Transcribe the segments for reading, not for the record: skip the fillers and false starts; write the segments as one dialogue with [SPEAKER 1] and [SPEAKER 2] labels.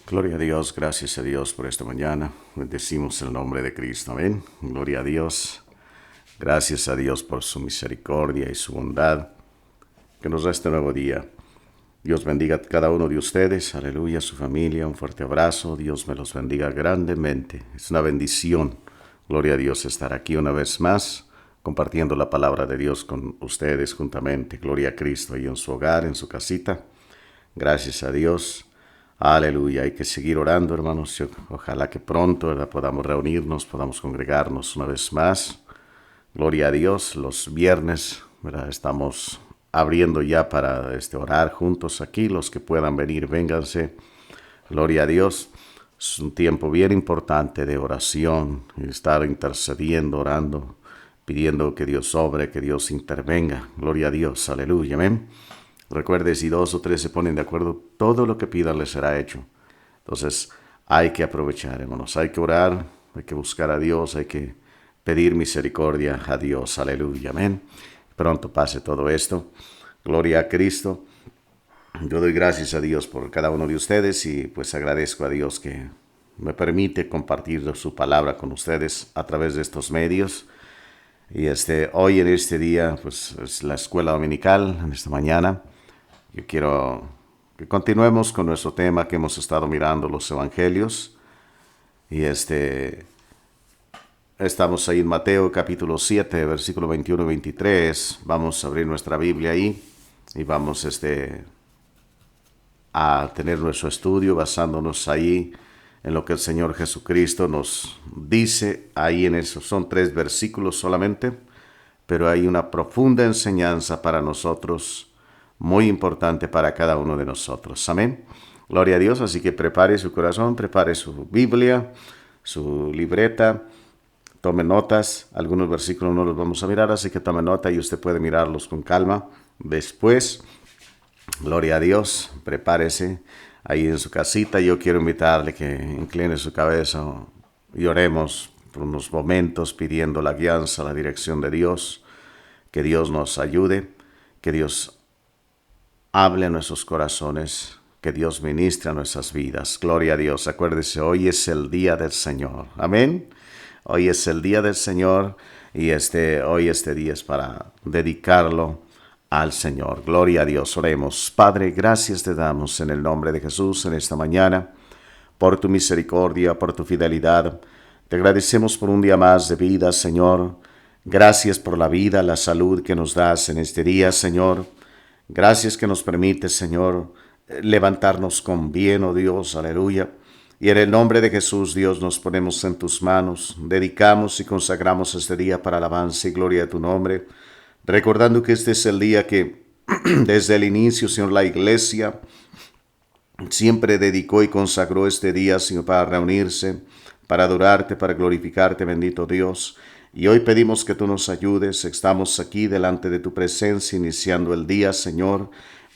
[SPEAKER 1] Gloria a Dios, gracias a Dios por esta mañana. Bendecimos el nombre de Cristo, amén. Gloria a Dios. Gracias a Dios por su misericordia y su bondad que nos da este nuevo día. Dios bendiga a cada uno de ustedes, aleluya, su familia, un fuerte abrazo. Dios me los bendiga grandemente. Es una bendición, gloria a Dios, estar aquí una vez más, compartiendo la palabra de Dios con ustedes juntamente. Gloria a Cristo, ahí en su hogar, en su casita. Gracias a Dios. Aleluya, hay que seguir orando, hermanos. Ojalá que pronto, ¿verdad?, podamos reunirnos, podamos congregarnos una vez más. Gloria a Dios, los viernes, ¿verdad?, estamos abriendo ya para orar juntos aquí. Los que puedan venir, vénganse. Gloria a Dios. Es un tiempo bien importante de oración, estar intercediendo, orando, pidiendo que Dios obre, que Dios intervenga. Gloria a Dios, aleluya, amén. Recuerde, si 2 o 3 se ponen de acuerdo, todo lo que pidan les será hecho. Entonces, hay que aprovechar, hermanos. Hay que orar, hay que buscar a Dios, hay que pedir misericordia a Dios. Aleluya, amén. Pronto pase todo esto. Gloria a Cristo. Yo doy gracias a Dios por cada uno de ustedes y pues agradezco a Dios que me permite compartir su palabra con ustedes a través de estos medios. Y hoy en este día, pues es la escuela dominical, en esta mañana. Yo quiero que continuemos con nuestro tema que hemos estado mirando, los evangelios. Y estamos ahí en Mateo capítulo 7, versículo 21 y 23. Vamos a abrir nuestra Biblia ahí y vamos a tener nuestro estudio basándonos ahí en lo que el Señor Jesucristo nos dice ahí en eso. Son 3 versículos solamente, pero hay una profunda enseñanza para nosotros, muy importante para cada uno de nosotros. Amén. Gloria a Dios. Así que prepare su corazón, prepare su Biblia, su libreta, tome notas. Algunos versículos no los vamos a mirar, así que tome nota y usted puede mirarlos con calma después. Gloria a Dios. Prepárese ahí en su casita. Yo quiero invitarle que incline su cabeza y oremos por unos momentos pidiendo la guianza, la dirección de Dios. Que Dios nos ayude, que Dios hable a nuestros corazones, que Dios ministre a nuestras vidas. Gloria a Dios. Acuérdese, hoy es el día del Señor. Amén. Hoy es el día del Señor y hoy este día es para dedicarlo al Señor. Gloria a Dios. Oremos. Padre, gracias te damos en el nombre de Jesús en esta mañana por tu misericordia, por tu fidelidad. Te agradecemos por un día más de vida, Señor. Gracias por la vida, la salud que nos das en este día, Señor. Gracias que nos permites, Señor, levantarnos con bien, oh Dios, aleluya. Y en el nombre de Jesús, Dios, nos ponemos en tus manos, dedicamos y consagramos este día para alabanza y gloria a tu nombre, recordando que este es el día que desde el inicio, Señor, la iglesia siempre dedicó y consagró este día, Señor, para reunirse, para adorarte, para glorificarte, bendito Dios. Y hoy pedimos que tú nos ayudes. Estamos aquí delante de tu presencia, iniciando el día, Señor,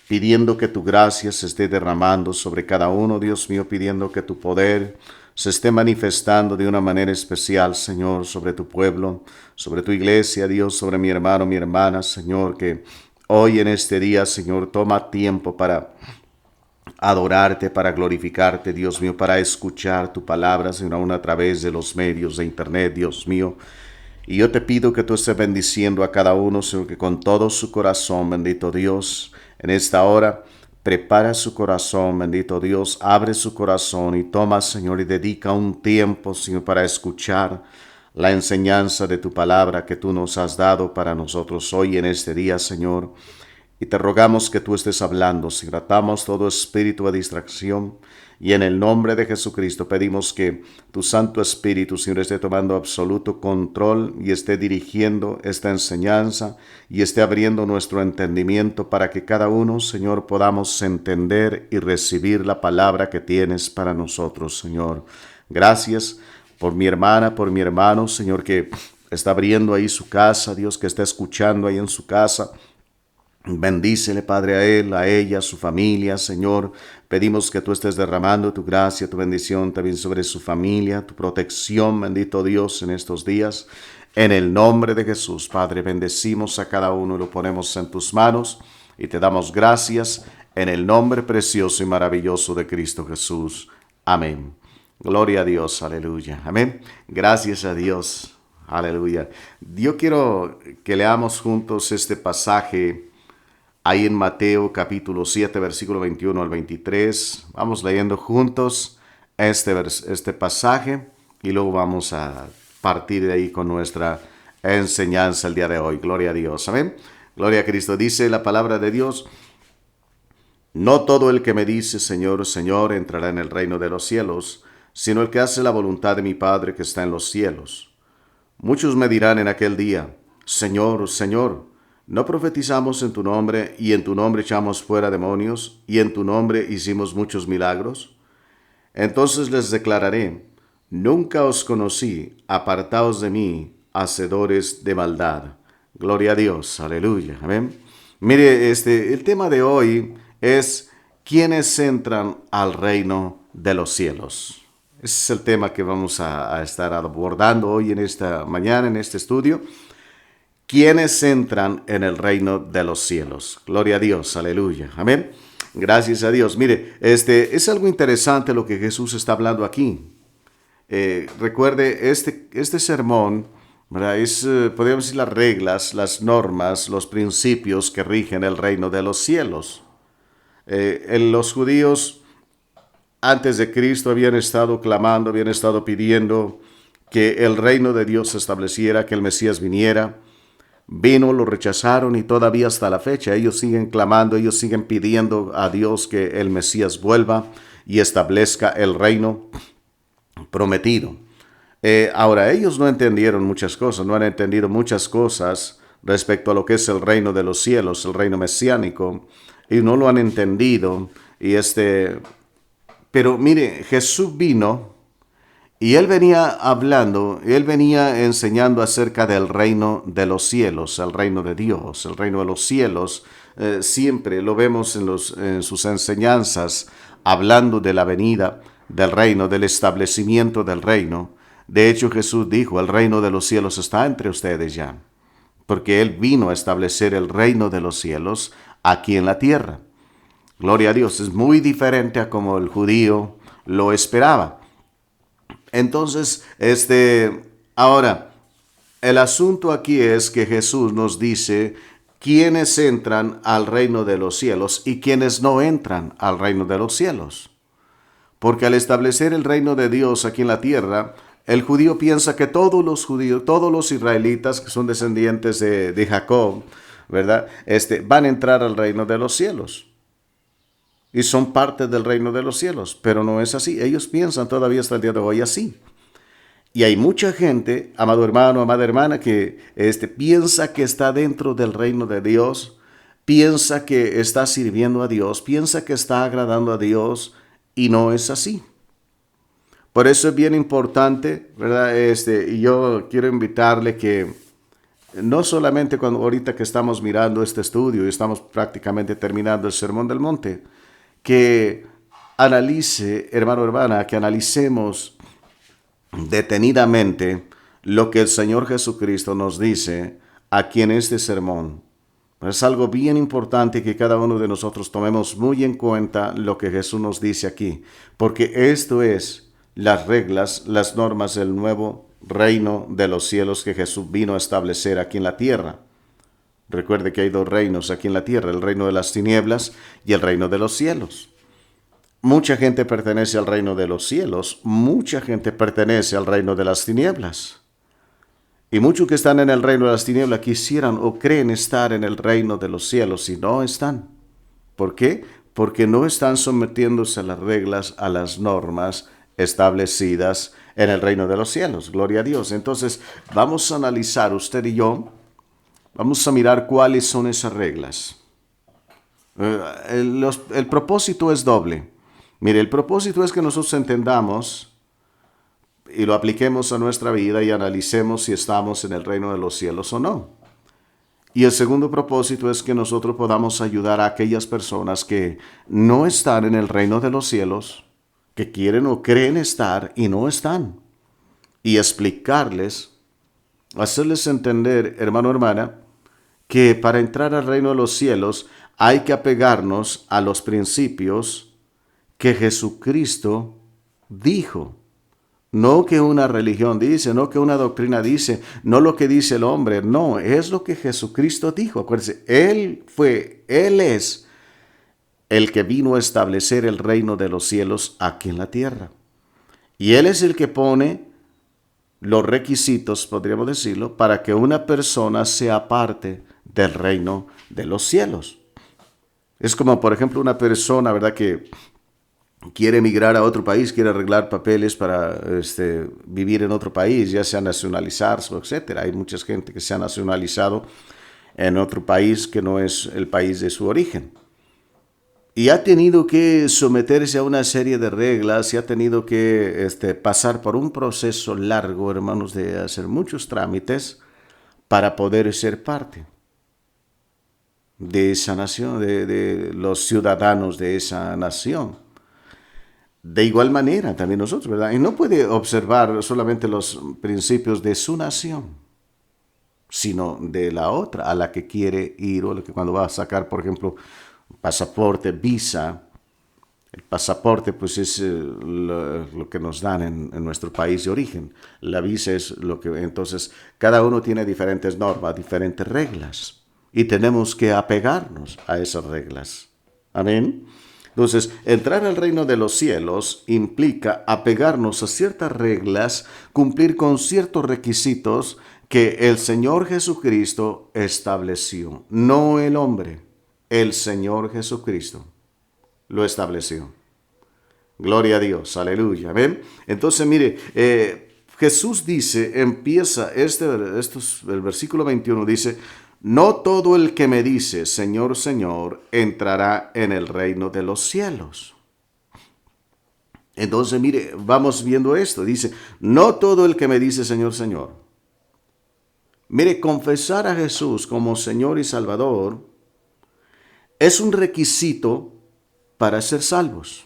[SPEAKER 1] pidiendo que tu gracia se esté derramando sobre cada uno, Dios mío, pidiendo que tu poder se esté manifestando de una manera especial, Señor, sobre tu pueblo, sobre tu iglesia, Dios, sobre mi hermano, mi hermana, Señor, que hoy en este día, Señor, toma tiempo para adorarte, para glorificarte, Dios mío, para escuchar tu palabra, Señor, aún a través de los medios de internet, Dios mío. Y yo te pido que tú estés bendiciendo a cada uno, Señor, que con todo su corazón, bendito Dios, en esta hora, prepara su corazón, bendito Dios, abre su corazón y toma, Señor, y dedica un tiempo, Señor, para escuchar la enseñanza de tu palabra que tú nos has dado para nosotros hoy en este día, Señor. Y te rogamos que tú estés hablando, si tratamos todo espíritu de distracción, y en el nombre de Jesucristo pedimos que tu Santo Espíritu, Señor, esté tomando absoluto control y esté dirigiendo esta enseñanza y esté abriendo nuestro entendimiento para que cada uno, Señor, podamos entender y recibir la palabra que tienes para nosotros, Señor. Gracias por mi hermana, por mi hermano, Señor, que está abriendo ahí su casa, Dios, que está escuchando ahí en su casa. Bendícele, Padre, a él, a ella, a su familia, Señor. Pedimos que tú estés derramando tu gracia, tu bendición también sobre su familia, tu protección, bendito Dios, en estos días. En el nombre de Jesús, Padre, bendecimos a cada uno y lo ponemos en tus manos y te damos gracias en el nombre precioso y maravilloso de Cristo Jesús. Amén. Gloria a Dios, aleluya. Amén. Gracias a Dios, aleluya. Yo quiero que leamos juntos este pasaje ahí en Mateo capítulo 7, versículo 21 al 23. Vamos leyendo juntos este pasaje y luego vamos a partir de ahí con nuestra enseñanza el día de hoy. Gloria a Dios. Amén. Gloria a Cristo. Dice la palabra de Dios: no todo el que me dice Señor, Señor, entrará en el reino de los cielos, sino el que hace la voluntad de mi Padre que está en los cielos. Muchos me dirán en aquel día: Señor, Señor, ¿no profetizamos en tu nombre, y en tu nombre echamos fuera demonios, y en tu nombre hicimos muchos milagros? Entonces les declararé: nunca os conocí, apartaos de mí, hacedores de maldad. Gloria a Dios, aleluya, amén. Mire, el tema de hoy es: ¿quiénes entran al reino de los cielos? Ese es el tema que vamos a estar abordando hoy en esta mañana, en este estudio. ¿Quiénes entran en el reino de los cielos? Gloria a Dios, aleluya, amén. Gracias a Dios. Mire, es algo interesante lo que Jesús está hablando aquí. Recuerde, este sermón, ¿verdad? Podríamos decir, las reglas, las normas, los principios que rigen el reino de los cielos. Los judíos antes de Cristo habían estado clamando, habían estado pidiendo que el reino de Dios se estableciera, que el Mesías viniera. Vino, lo rechazaron y todavía hasta la fecha ellos siguen clamando, ellos siguen pidiendo a Dios que el Mesías vuelva y establezca el reino prometido. Ahora, ellos no entendieron muchas cosas, no han entendido muchas cosas respecto a lo que es el reino de los cielos, el reino mesiánico, y no lo han entendido. Pero mire, Jesús vino y él venía hablando, él venía enseñando acerca del reino de los cielos, el reino de Dios, el reino de los cielos. Siempre lo vemos en sus enseñanzas, hablando de la venida del reino, del establecimiento del reino. De hecho, Jesús dijo: el reino de los cielos está entre ustedes ya, porque él vino a establecer el reino de los cielos aquí en la tierra. Gloria a Dios. Es muy diferente a como el judío lo esperaba. Entonces, ahora, el asunto aquí es que Jesús nos dice quiénes entran al reino de los cielos y quiénes no entran al reino de los cielos. Porque al establecer el reino de Dios aquí en la tierra, el judío piensa que todos los judíos, todos los israelitas que son descendientes de Jacob, ¿verdad? Van a entrar al reino de los cielos. Y son parte del reino de los cielos, pero no es así. Ellos piensan todavía hasta el día de hoy así. Y hay mucha gente, amado hermano, amada hermana, que piensa que está dentro del reino de Dios, piensa que está sirviendo a Dios, piensa que está agradando a Dios, y no es así. Por eso es bien importante, ¿verdad? Y yo quiero invitarle que no solamente ahorita que estamos mirando este estudio y estamos prácticamente terminando el Sermón del Monte, que analice, hermano, hermana, que analicemos detenidamente lo que el Señor Jesucristo nos dice aquí en este sermón. Es algo bien importante que cada uno de nosotros tomemos muy en cuenta lo que Jesús nos dice aquí, porque esto es las reglas, las normas del nuevo reino de los cielos que Jesús vino a establecer aquí en la tierra. Recuerde que hay dos reinos aquí en la tierra, el reino de las tinieblas y el reino de los cielos. Mucha gente pertenece al reino de los cielos, mucha gente pertenece al reino de las tinieblas. Y muchos que están en el reino de las tinieblas quisieran o creen estar en el reino de los cielos y no están. ¿Por qué? Porque no están sometiéndose a las reglas, a las normas establecidas en el reino de los cielos. Gloria a Dios. Entonces, vamos a analizar usted y yo. Vamos a mirar cuáles son esas reglas. El propósito es doble. Mire, el propósito es que nosotros entendamos y lo apliquemos a nuestra vida y analicemos si estamos en el reino de los cielos o no. Y el segundo propósito es que nosotros podamos ayudar a aquellas personas que no están en el reino de los cielos, que quieren o creen estar y no están. Y explicarles, hacerles entender, hermano, hermana, que para entrar al reino de los cielos hay que apegarnos a los principios que Jesucristo dijo. No que una religión dice, no que una doctrina dice, no lo que dice el hombre, no, es lo que Jesucristo dijo. Acuérdense, Él es el que vino a establecer el reino de los cielos aquí en la tierra. Y Él es el que pone los requisitos, podríamos decirlo, para que una persona sea parte del reino de los cielos. Es como, por ejemplo, una persona, ¿verdad?, que quiere emigrar a otro país, quiere arreglar papeles para vivir en otro país, ya sea nacionalizarse, etcétera. Hay mucha gente que se ha nacionalizado en otro país que no es el país de su origen. Y ha tenido que someterse a una serie de reglas y ha tenido que pasar por un proceso largo, hermanos, de hacer muchos trámites para poder ser parte de esa nación, de los ciudadanos de esa nación. De igual manera también nosotros, ¿verdad? Y no puede observar solamente los principios de su nación, sino de la otra a la que quiere ir, o que cuando va a sacar, por ejemplo, pasaporte, visa. El pasaporte pues es lo que nos dan en nuestro país de origen. La visa es lo que, entonces, cada uno tiene diferentes normas, diferentes reglas. Y tenemos que apegarnos a esas reglas. Amén. Entonces, entrar al reino de los cielos implica apegarnos a ciertas reglas, cumplir con ciertos requisitos que el Señor Jesucristo estableció. No el hombre, el Señor Jesucristo lo estableció. Gloria a Dios, aleluya. ¿Ven? Entonces, mire, Jesús dice, empieza el versículo 21, dice, no todo el que me dice, Señor, Señor, entrará en el reino de los cielos. Entonces, mire, vamos viendo esto. Dice, no todo el que me dice, Señor, Señor. Mire, confesar a Jesús como Señor y Salvador es un requisito para ser salvos.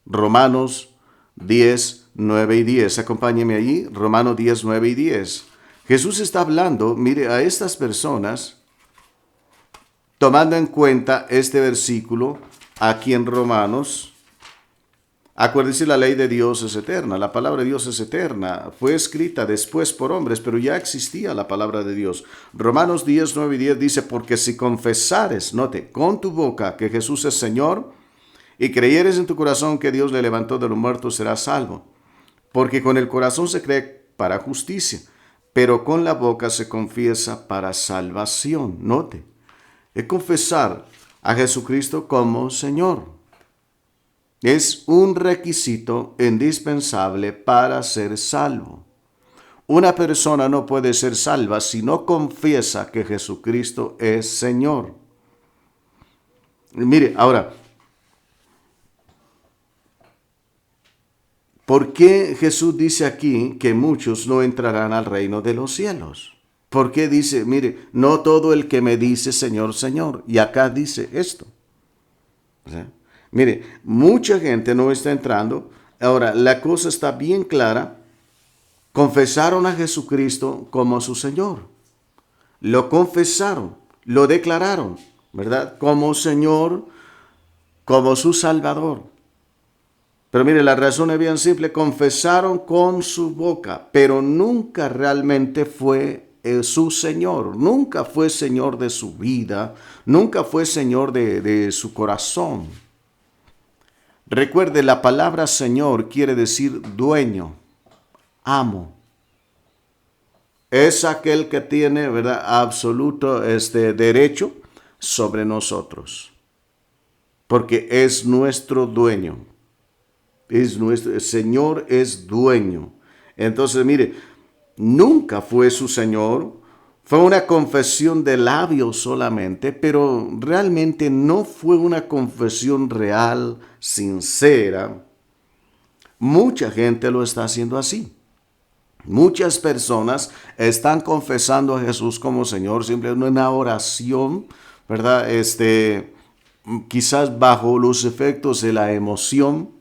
[SPEAKER 1] Romanos 10, 9 y 10. Acompáñeme allí. Romanos 10, 9 y 10. Jesús está hablando, mire, a estas personas, tomando en cuenta este versículo aquí en Romanos. Acuérdense, la ley de Dios es eterna, la palabra de Dios es eterna. Fue escrita después por hombres, pero ya existía la palabra de Dios. Romanos 10, 9 y 10 dice, porque si confesares, note, con tu boca que Jesús es Señor, y creyeres en tu corazón que Dios le levantó de los muertos, serás salvo. Porque con el corazón se cree para justicia, pero con la boca se confiesa para salvación. Note, es confesar a Jesucristo como Señor. Es un requisito indispensable para ser salvo. Una persona no puede ser salva si no confiesa que Jesucristo es Señor. Mire, ahora, ¿por qué Jesús dice aquí que muchos no entrarán al reino de los cielos? ¿Por qué dice, mire, no todo el que me dice Señor, Señor? Y acá dice esto. ¿Sí? Mire, mucha gente no está entrando. Ahora, la cosa está bien clara. Confesaron a Jesucristo como su Señor. Lo confesaron, lo declararon, ¿verdad? Como Señor, como su Salvador. Pero mire, la razón es bien simple. Confesaron con su boca, pero nunca realmente fue su Señor. Nunca fue Señor de su vida. Nunca fue Señor de su corazón. Recuerde, la palabra Señor quiere decir dueño, amo. Es aquel que tiene, ¿verdad?, absoluto derecho sobre nosotros. Porque es nuestro dueño. El Señor es dueño. Entonces, mire, nunca fue su Señor. Fue una confesión de labios solamente, pero realmente no fue una confesión real, sincera. Mucha gente lo está haciendo así. Muchas personas están confesando a Jesús como Señor, simplemente en una oración, ¿verdad? Quizás bajo los efectos de la emoción.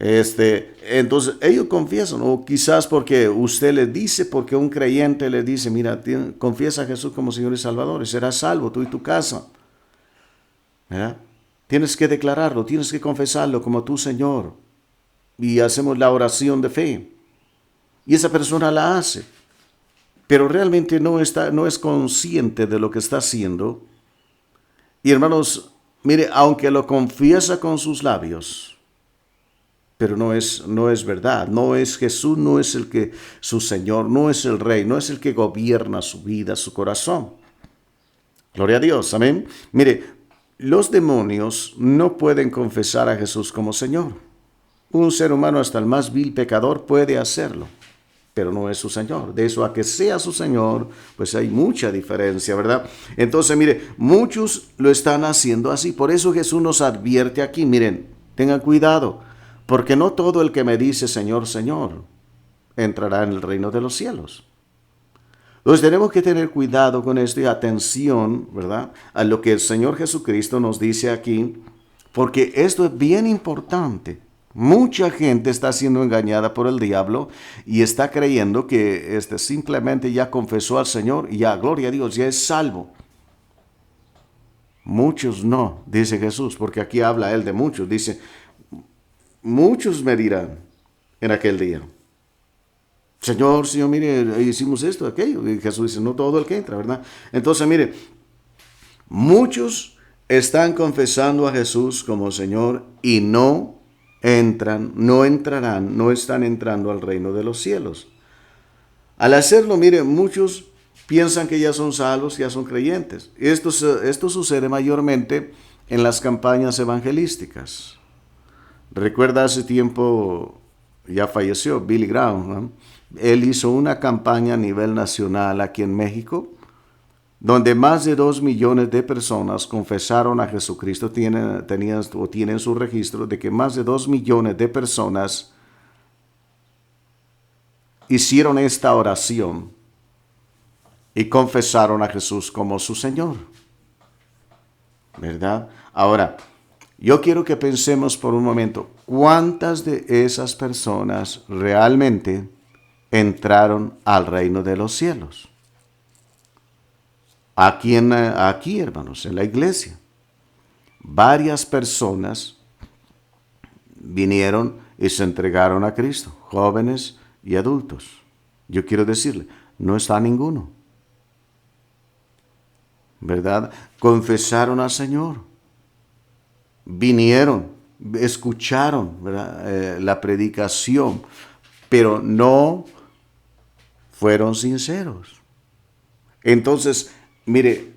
[SPEAKER 1] Entonces ellos confiesan, o quizás porque usted le dice, porque un creyente le dice, mira, confiesa a Jesús como Señor y Salvador y serás salvo tú y tu casa. ¿verdad? Tienes que declararlo, tienes que confesarlo como tu Señor. Y hacemos la oración de fe. Y esa persona la hace. Pero realmente no es consciente de lo que está haciendo. Y hermanos, mire, aunque lo confiesa con sus labios, pero no es verdad. No es Jesús, no es su Señor, no es el Rey, no es el que gobierna su vida, su corazón. Gloria a Dios, amén. Mire, los demonios no pueden confesar a Jesús como Señor. Un ser humano, hasta el más vil pecador, puede hacerlo, pero no es su Señor. De eso a que sea su Señor, pues hay mucha diferencia, ¿verdad? Entonces, mire, muchos lo están haciendo así. Por eso Jesús nos advierte aquí, miren, tengan cuidado, porque no todo el que me dice Señor, Señor, entrará en el reino de los cielos. Entonces tenemos que tener cuidado con esto y atención, ¿verdad?, a lo que el Señor Jesucristo nos dice aquí, porque esto es bien importante. Mucha gente está siendo engañada por el diablo y está creyendo que simplemente ya confesó al Señor y ya, gloria a Dios, ya es salvo. Muchos no, dice Jesús, porque aquí habla él de muchos. Dice, muchos me dirán en aquel día, Señor, Señor, mire, hicimos esto, aquello. Y Jesús dice, no todo el que entra, ¿verdad? Entonces, mire, muchos están confesando a Jesús como Señor y no entrarán, no están entrando al reino de los cielos. Al hacerlo, mire, muchos piensan que ya son salvos, ya son creyentes. Esto sucede mayormente en las campañas evangelísticas. Recuerda hace tiempo, ya falleció Billy Graham, ¿no? Él hizo una campaña a nivel nacional aquí en México, donde más de 2 millones de personas confesaron a Jesucristo. Tienen su registro de que más de 2 millones de personas hicieron esta oración y confesaron a Jesús como su Señor, ¿verdad? Ahora, yo quiero que pensemos por un momento, ¿cuántas de esas personas realmente entraron al reino de los cielos? Aquí, hermanos, en la iglesia, varias personas vinieron y se entregaron a Cristo, jóvenes y adultos. Yo quiero decirle, no está ninguno, ¿verdad? Confesaron al Señor, vinieron, escucharon, ¿verdad?, la predicación, pero no fueron sinceros. Entonces, mire,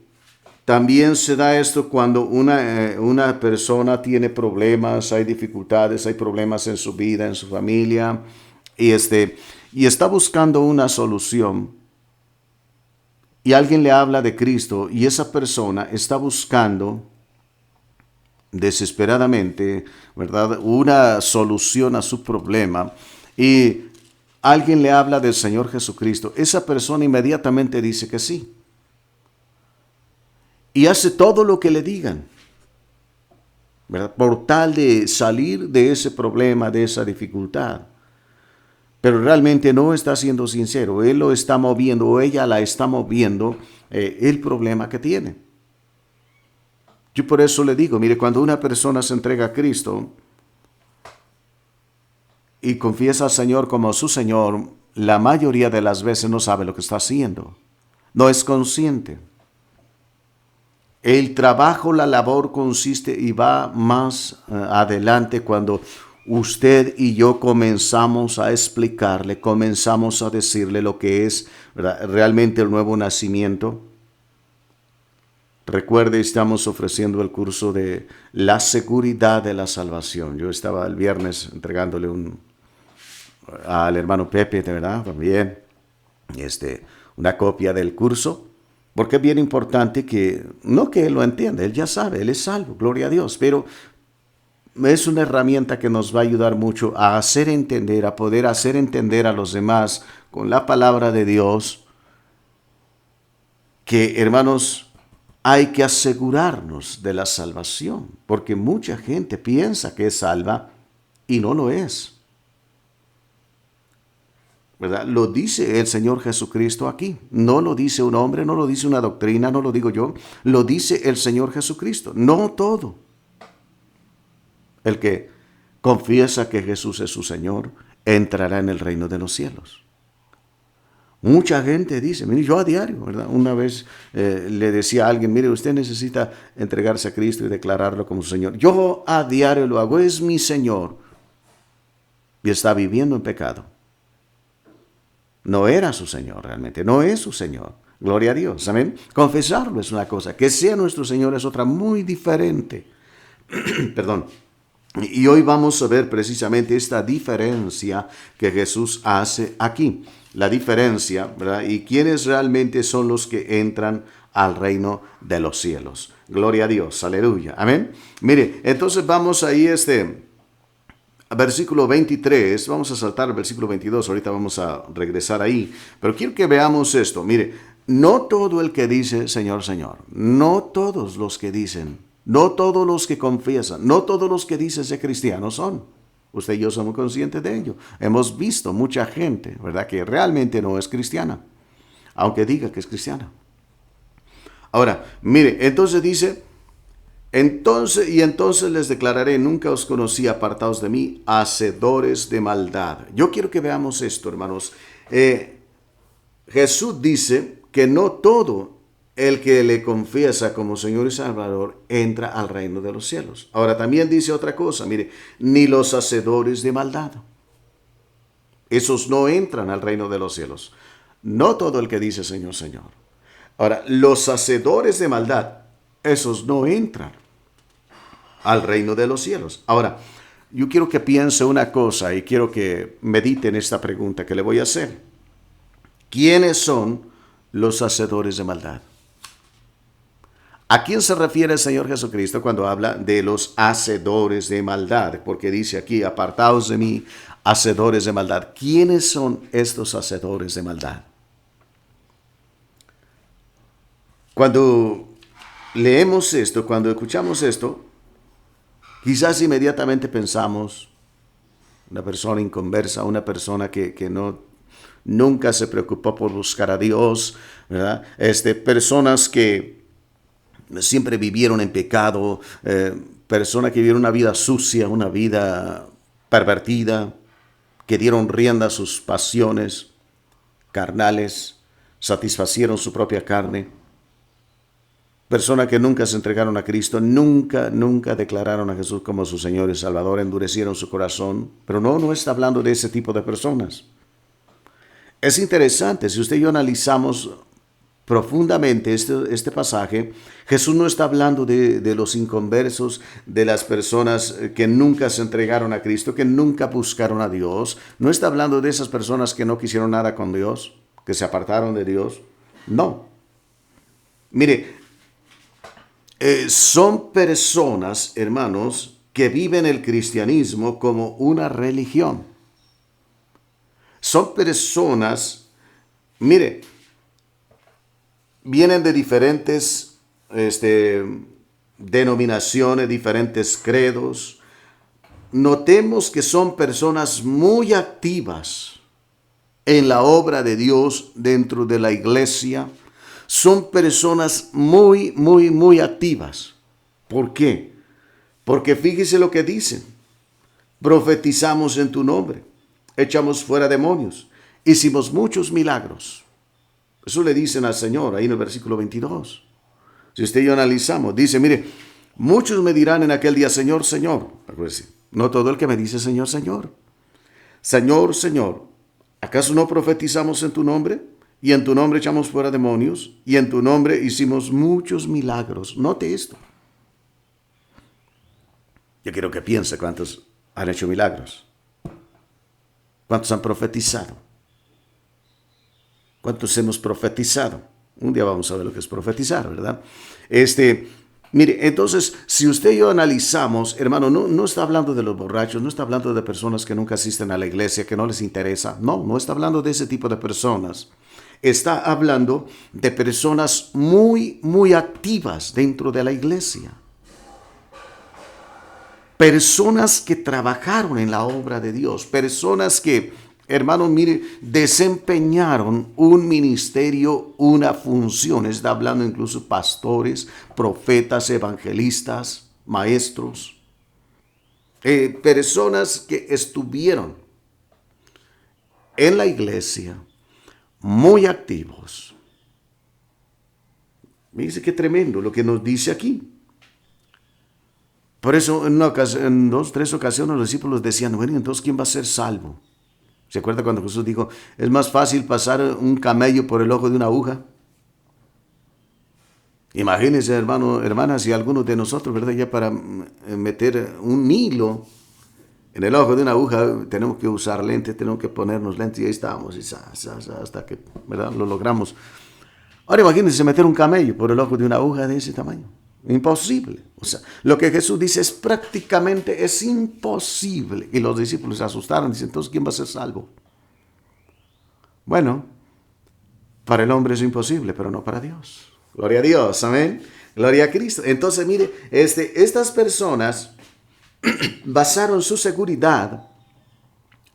[SPEAKER 1] también se da esto cuando una persona tiene problemas, hay dificultades, hay problemas en su vida, en su familia, y está buscando una solución. Y alguien le habla de Cristo y esa persona está buscando desesperadamente, ¿verdad?, una solución a su problema, y alguien le habla del Señor Jesucristo. Esa persona inmediatamente dice que sí. Y hace todo lo que le digan, ¿verdad?, por tal de salir de ese problema, de esa dificultad. Pero realmente no está siendo sincero. Él lo está moviendo o ella la está moviendo el problema que tiene. Yo por eso le digo, mire, cuando una persona se entrega a Cristo y confiesa al Señor como su Señor, la mayoría de las veces no sabe lo que está haciendo. No es consciente. El trabajo, la labor consiste y va más adelante cuando usted y yo comenzamos a explicarle, comenzamos a decirle lo que es, ¿verdad?, realmente el nuevo nacimiento. Recuerde, estamos ofreciendo el curso de la seguridad de la salvación. Yo estaba el viernes entregándole al hermano Pepe, de verdad, también una copia del curso. Porque es bien importante no que él lo entienda, él ya sabe, él es salvo, gloria a Dios, pero es una herramienta que nos va a ayudar mucho a hacer entender, a poder hacer entender a los demás con la palabra de Dios que, hermanos, hay que asegurarnos de la salvación, porque mucha gente piensa que es salva y no lo es. ¿Verdad? Lo dice el Señor Jesucristo aquí. No lo dice un hombre, no lo dice una doctrina, no lo digo yo. Lo dice el Señor Jesucristo. No todo. El que confiesa que Jesús es su Señor entrará en el reino de los cielos. Mucha gente dice, mire, yo a diario, ¿verdad? Una vez le decía a alguien, mire, usted necesita entregarse a Cristo y declararlo como su Señor. Yo a diario lo hago, es mi Señor. Y está viviendo en pecado. No era su Señor realmente, no es su Señor. Gloria a Dios, amén. Confesarlo es una cosa, que sea nuestro Señor es otra muy diferente. Perdón. Y hoy vamos a ver precisamente esta diferencia que Jesús hace aquí. La diferencia, ¿verdad? Y quiénes realmente son los que entran al reino de los cielos. Gloria a Dios, aleluya, amén. Mire, entonces vamos ahí versículo 23, vamos a saltar al versículo 22, ahorita vamos a regresar ahí, pero quiero que veamos esto. Mire, no todo el que dice Señor, Señor, no todos los que dicen, no todos los que confiesan, no todos los que dicen ser cristianos son. Usted y yo somos conscientes de ello. Hemos visto mucha gente, ¿verdad?, que realmente no es cristiana, aunque diga que es cristiana. Ahora, mire, entonces dice, entonces les declararé, nunca os conocí, apartados de mí, hacedores de maldad. Yo quiero que veamos esto, hermanos. Jesús dice que no todo el que le confiesa como Señor y Salvador entra al reino de los cielos. Ahora también dice otra cosa, mire, ni los hacedores de maldad. Esos no entran al reino de los cielos. No todo el que dice Señor, Señor. Ahora, los hacedores de maldad, esos no entran al reino de los cielos. Ahora, yo quiero que piense una cosa y quiero que mediten esta pregunta que le voy a hacer. ¿Quiénes son los hacedores de maldad? ¿A quién se refiere el Señor Jesucristo cuando habla de los hacedores de maldad? Porque dice aquí, apartaos de mí, hacedores de maldad. ¿Quiénes son estos hacedores de maldad? Cuando leemos esto, cuando escuchamos esto, quizás inmediatamente pensamos una persona inconversa, una persona que nunca se preocupó por buscar a Dios, ¿verdad? Personas que siempre vivieron en pecado, personas que vivieron una vida sucia, una vida pervertida, que dieron rienda a sus pasiones carnales, satisfacieron su propia carne. Personas que nunca se entregaron a Cristo, nunca declararon a Jesús como su Señor y Salvador, endurecieron su corazón. Pero no está hablando de ese tipo de personas. Es interesante, si usted y yo analizamos profundamente este pasaje, Jesús no está hablando de los inconversos, de las personas que nunca se entregaron a Cristo, que nunca buscaron a Dios. No está hablando de esas personas que no quisieron nada con Dios, que se apartaron de Dios. No. Mire, son personas, hermanos, que viven el cristianismo como una religión. Son personas, mire, vienen de diferentes denominaciones, diferentes credos. Notemos que son personas muy activas en la obra de Dios dentro de la iglesia. Son personas muy activas. ¿Por qué? Porque fíjese lo que dicen. Profetizamos en tu nombre, echamos fuera demonios, hicimos muchos milagros. Eso le dicen al Señor ahí en el versículo 22. Si usted y yo analizamos, dice, mire, muchos me dirán en aquel día, Señor, Señor. Acuérdese, no todo el que me dice Señor, Señor. Señor, Señor, ¿acaso no profetizamos en tu nombre? Y en tu nombre echamos fuera demonios, y en tu nombre hicimos muchos milagros. Note esto. Yo quiero que piense cuántos han hecho milagros. ¿Cuántos han profetizado? ¿Cuántos hemos profetizado? Un día vamos a ver lo que es profetizar, ¿verdad? Mire, entonces, si usted y yo analizamos, hermano, no está hablando de los borrachos, no está hablando de personas que nunca asisten a la iglesia, que no les interesa. No está hablando de ese tipo de personas. Está hablando de personas muy activas dentro de la iglesia. Personas que trabajaron en la obra de Dios. Personas que, hermano, mire, desempeñaron un ministerio, una función. Está hablando incluso pastores, profetas, evangelistas, maestros. Personas que estuvieron en la iglesia muy activos. Dice que tremendo lo que nos dice aquí. Por eso en 2, 3 ocasiones los discípulos decían, bueno, entonces ¿quién va a ser salvo? ¿Se acuerda cuando Jesús dijo, es más fácil pasar un camello por el ojo de una aguja? Imagínense, hermano, hermanas, y algunos de nosotros, ¿verdad? Ya para meter un hilo en el ojo de una aguja tenemos que usar lentes, tenemos que ponernos lentes y ahí estamos, hasta que, ¿verdad?, lo logramos. Ahora imagínense meter un camello por el ojo de una aguja de ese tamaño. Imposible. O sea, lo que Jesús dice es prácticamente, es imposible. Y los discípulos se asustaron, dicen, entonces, ¿quién va a ser salvo? Bueno, para el hombre es imposible, pero no para Dios. Gloria a Dios, amén. Gloria a Cristo. Entonces, mire, estas personas basaron su seguridad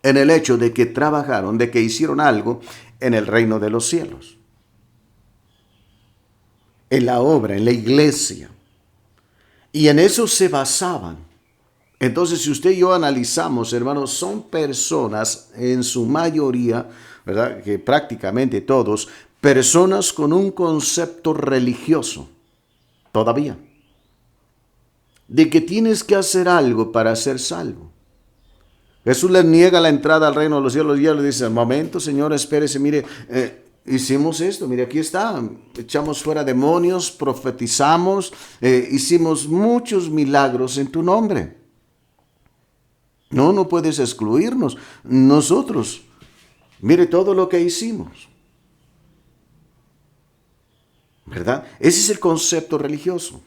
[SPEAKER 1] en el hecho de que trabajaron, de que hicieron algo en el reino de los cielos, en la obra, en la iglesia. Y en eso se basaban. Entonces, si usted y yo analizamos, hermanos, son personas, en su mayoría, ¿verdad?, que prácticamente todos, personas con un concepto religioso, todavía, de que tienes que hacer algo para ser salvo. Jesús les niega la entrada al reino de los cielos y ellos le dicen, momento, Señor, espérese, mire, hicimos esto, mire, aquí está, echamos fuera demonios, profetizamos, hicimos muchos milagros en tu nombre. No puedes excluirnos. Nosotros, mire todo lo que hicimos. ¿Verdad? Ese es el concepto religioso.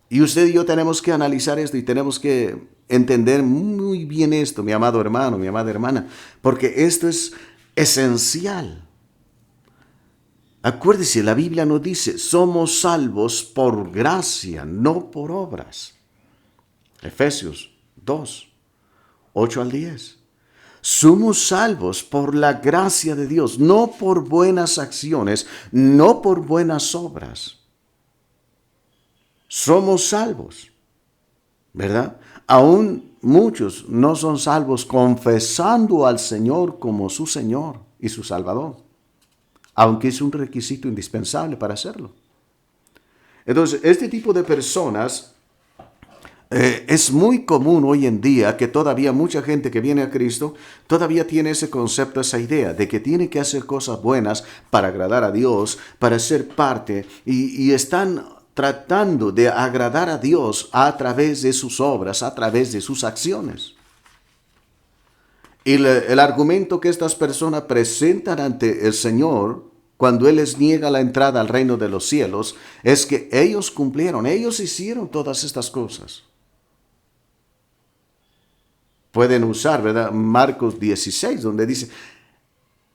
[SPEAKER 1] Y usted y yo tenemos que analizar esto y tenemos que entender muy bien esto, mi amado hermano, mi amada hermana, porque esto es esencial. Acuérdese, la Biblia nos dice, somos salvos por gracia, no por obras. Efesios 2, 8 al 10. Somos salvos por la gracia de Dios, no por buenas acciones, no por buenas obras. Somos salvos, ¿verdad? Aún muchos no son salvos confesando al Señor como su Señor y su Salvador, aunque es un requisito indispensable para hacerlo. Entonces, este tipo de personas es muy común hoy en día que todavía mucha gente que viene a Cristo todavía tiene ese concepto, esa idea de que tiene que hacer cosas buenas para agradar a Dios, para ser parte, y están tratando de agradar a Dios a través de sus obras, a través de sus acciones. Y el argumento que estas personas presentan ante el Señor cuando Él les niega la entrada al reino de los cielos es que ellos cumplieron, ellos hicieron todas estas cosas. Pueden usar, ¿verdad?, Marcos 16, donde dice,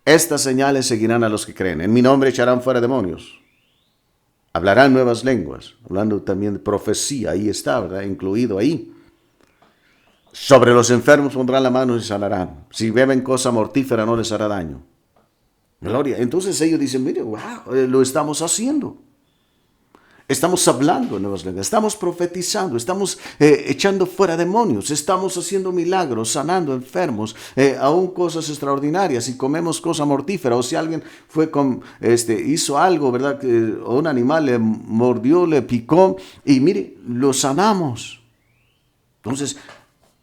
[SPEAKER 1] estas señales seguirán a los que creen. En mi nombre echarán fuera demonios. Hablarán nuevas lenguas, hablando también de profecía, ahí está, ¿verdad?, incluido ahí. Sobre los enfermos pondrán la mano y sanarán. Si beben cosa mortífera no les hará daño. Gloria. Entonces ellos dicen, mire, wow, lo estamos haciendo. Estamos hablando nuevas lenguas, estamos profetizando, estamos echando fuera demonios, estamos haciendo milagros, sanando enfermos, aún cosas extraordinarias. Si comemos cosa mortífera o si alguien hizo algo, ¿verdad?, o un animal le mordió, le picó y mire, lo sanamos. Entonces,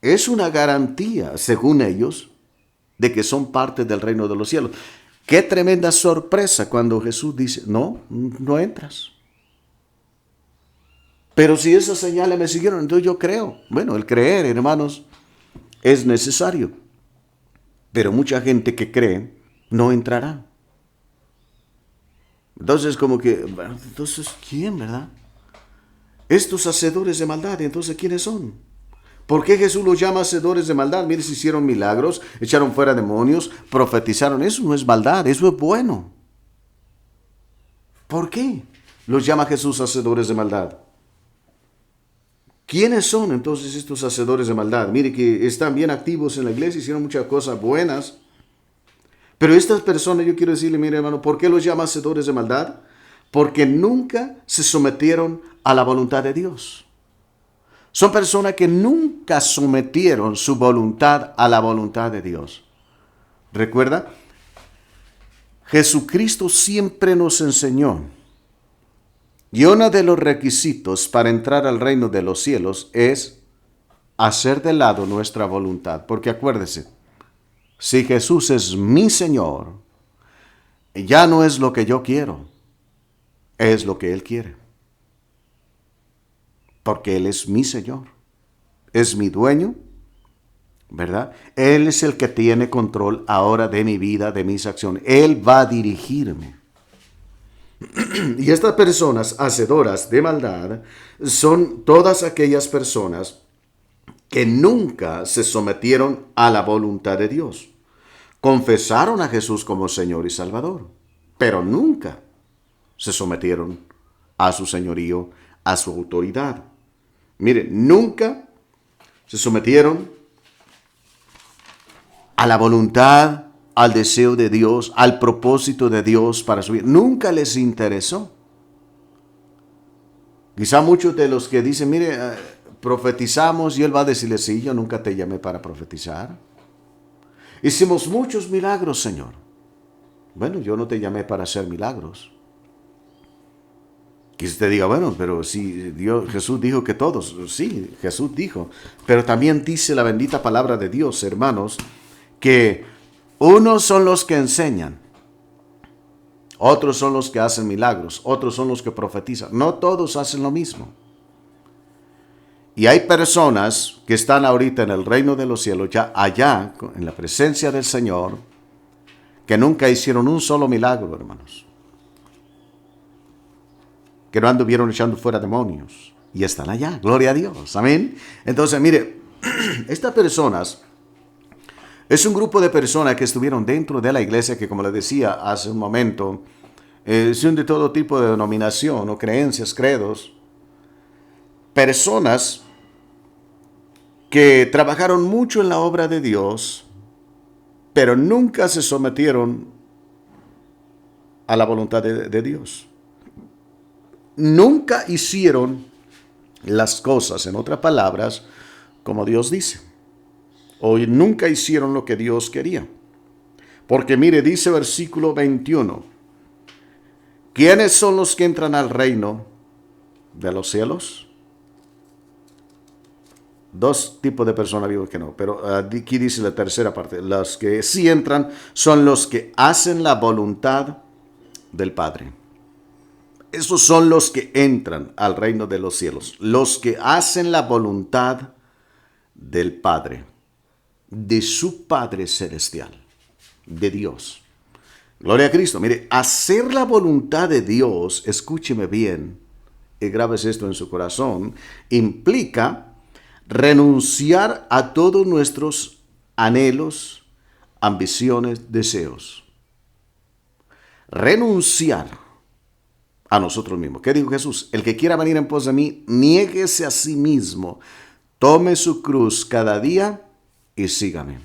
[SPEAKER 1] es una garantía, según ellos, de que son parte del reino de los cielos. Qué tremenda sorpresa cuando Jesús dice, no entras. Pero si esas señales me siguieron, entonces yo creo. Bueno, el creer, hermanos, es necesario. Pero mucha gente que cree no entrará. Entonces, como que, bueno, entonces, ¿quién, verdad? Estos hacedores de maldad, entonces, ¿quiénes son? ¿Por qué Jesús los llama hacedores de maldad? Mire, si hicieron milagros, echaron fuera demonios, profetizaron. Eso no es maldad, eso es bueno. ¿Por qué los llama Jesús hacedores de maldad? ¿Quiénes son entonces estos hacedores de maldad? Mire que están bien activos en la iglesia, hicieron muchas cosas buenas. Pero estas personas, yo quiero decirle, mire hermano, ¿por qué los llama hacedores de maldad? Porque nunca se sometieron a la voluntad de Dios. Son personas que nunca sometieron su voluntad a la voluntad de Dios. ¿Recuerda? Jesucristo siempre nos enseñó. Y uno de los requisitos para entrar al reino de los cielos es hacer de lado nuestra voluntad. Porque acuérdese, si Jesús es mi Señor, ya no es lo que yo quiero, es lo que Él quiere. Porque Él es mi Señor, es mi dueño, ¿verdad? Él es el que tiene control ahora de mi vida, de mis acciones. Él va a dirigirme. Y estas personas hacedoras de maldad son todas aquellas personas que nunca se sometieron a la voluntad de Dios. Confesaron a Jesús como Señor y Salvador, pero nunca se sometieron a su señorío, a su autoridad. Miren, nunca se sometieron a la voluntad, al deseo de Dios, al propósito de Dios para su vida. Nunca les interesó. Quizá muchos de los que dicen, mire, profetizamos, y Él va a decirle, sí, yo nunca te llamé para profetizar. Hicimos muchos milagros, Señor. Bueno, yo no te llamé para hacer milagros. Quizás te diga, bueno, pero si Jesús dijo que todos, sí, Jesús dijo, pero también dice la bendita palabra de Dios, hermanos, que unos son los que enseñan, otros son los que hacen milagros, otros son los que profetizan. No todos hacen lo mismo. Y hay personas que están ahorita en el reino de los cielos, ya allá, en la presencia del Señor, que nunca hicieron un solo milagro, hermanos. Que no anduvieron echando fuera demonios. Y están allá, gloria a Dios, amén. Entonces, mire, estas personas, es un grupo de personas que estuvieron dentro de la iglesia, que como les decía hace un momento, son de todo tipo de denominación o creencias, credos. Personas que trabajaron mucho en la obra de Dios, pero nunca se sometieron a la voluntad de Dios. Nunca hicieron las cosas, en otras palabras, como Dios dice. O nunca hicieron lo que Dios quería. Porque mire, dice versículo 21. ¿Quiénes son los que entran al reino de los cielos? Dos tipos de personas vivos que no. Pero aquí dice la tercera parte. Los que sí entran son los que hacen la voluntad del Padre. Esos son los que entran al reino de los cielos. Los que hacen la voluntad del Padre, de su Padre celestial, de Dios. Gloria a Cristo. Mire, hacer la voluntad de Dios, escúcheme bien, y grabes esto en su corazón, implica renunciar a todos nuestros anhelos, ambiciones, deseos. Renunciar a nosotros mismos. ¿Qué dijo Jesús? El que quiera venir en pos de mí, niéguese a sí mismo, tome su cruz cada día y sígame.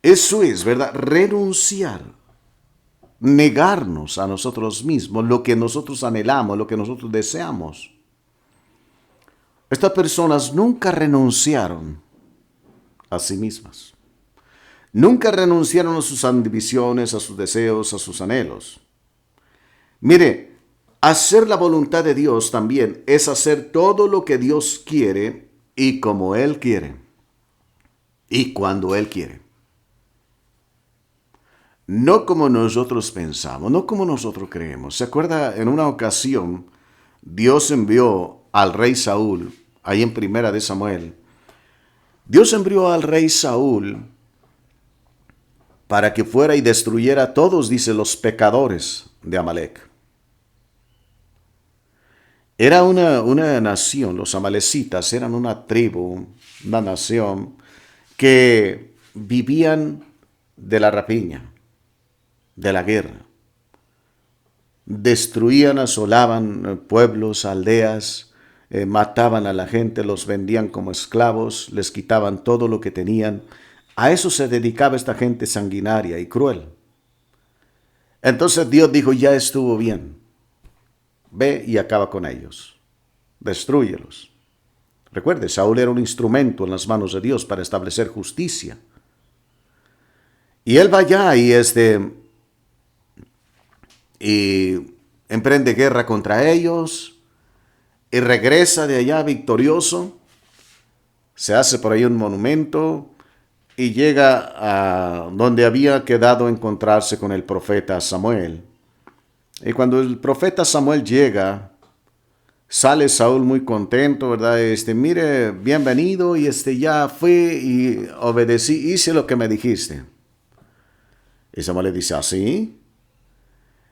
[SPEAKER 1] Eso es, ¿verdad? Renunciar, negarnos a nosotros mismos, lo que nosotros anhelamos, lo que nosotros deseamos. Estas personas nunca renunciaron a sí mismas. Nunca renunciaron a sus ambiciones, a sus deseos, a sus anhelos. Mire, hacer la voluntad de Dios también es hacer todo lo que Dios quiere y como Él quiere y cuando Él quiere. No como nosotros pensamos, no como nosotros creemos. ¿Se acuerda? En una ocasión, Dios envió al rey Saúl, ahí en Primera de Samuel. Dios envió al rey Saúl para que fuera y destruyera a todos, dice, los pecadores de Amalec. Era una nación, los amalecitas eran una tribu, una nación que vivían de la rapiña, de la guerra. Destruían, asolaban pueblos, aldeas, mataban a la gente, los vendían como esclavos, les quitaban todo lo que tenían. A eso se dedicaba esta gente sanguinaria y cruel. Entonces Dios dijo, ya estuvo bien. Ve y acaba con ellos. destrúyelos. Recuerde, Saúl era un instrumento en las manos de Dios para establecer justicia. Y él va allá y emprende guerra contra ellos y regresa de allá victorioso. Se hace por ahí un monumento y llega a donde había quedado encontrarse con el profeta Samuel. Y cuando el profeta Samuel llega, sale Saúl muy contento, ¿verdad? Mire, bienvenido, y ya fui y obedecí, hice lo que me dijiste. Y Samuel le dice, ¿así?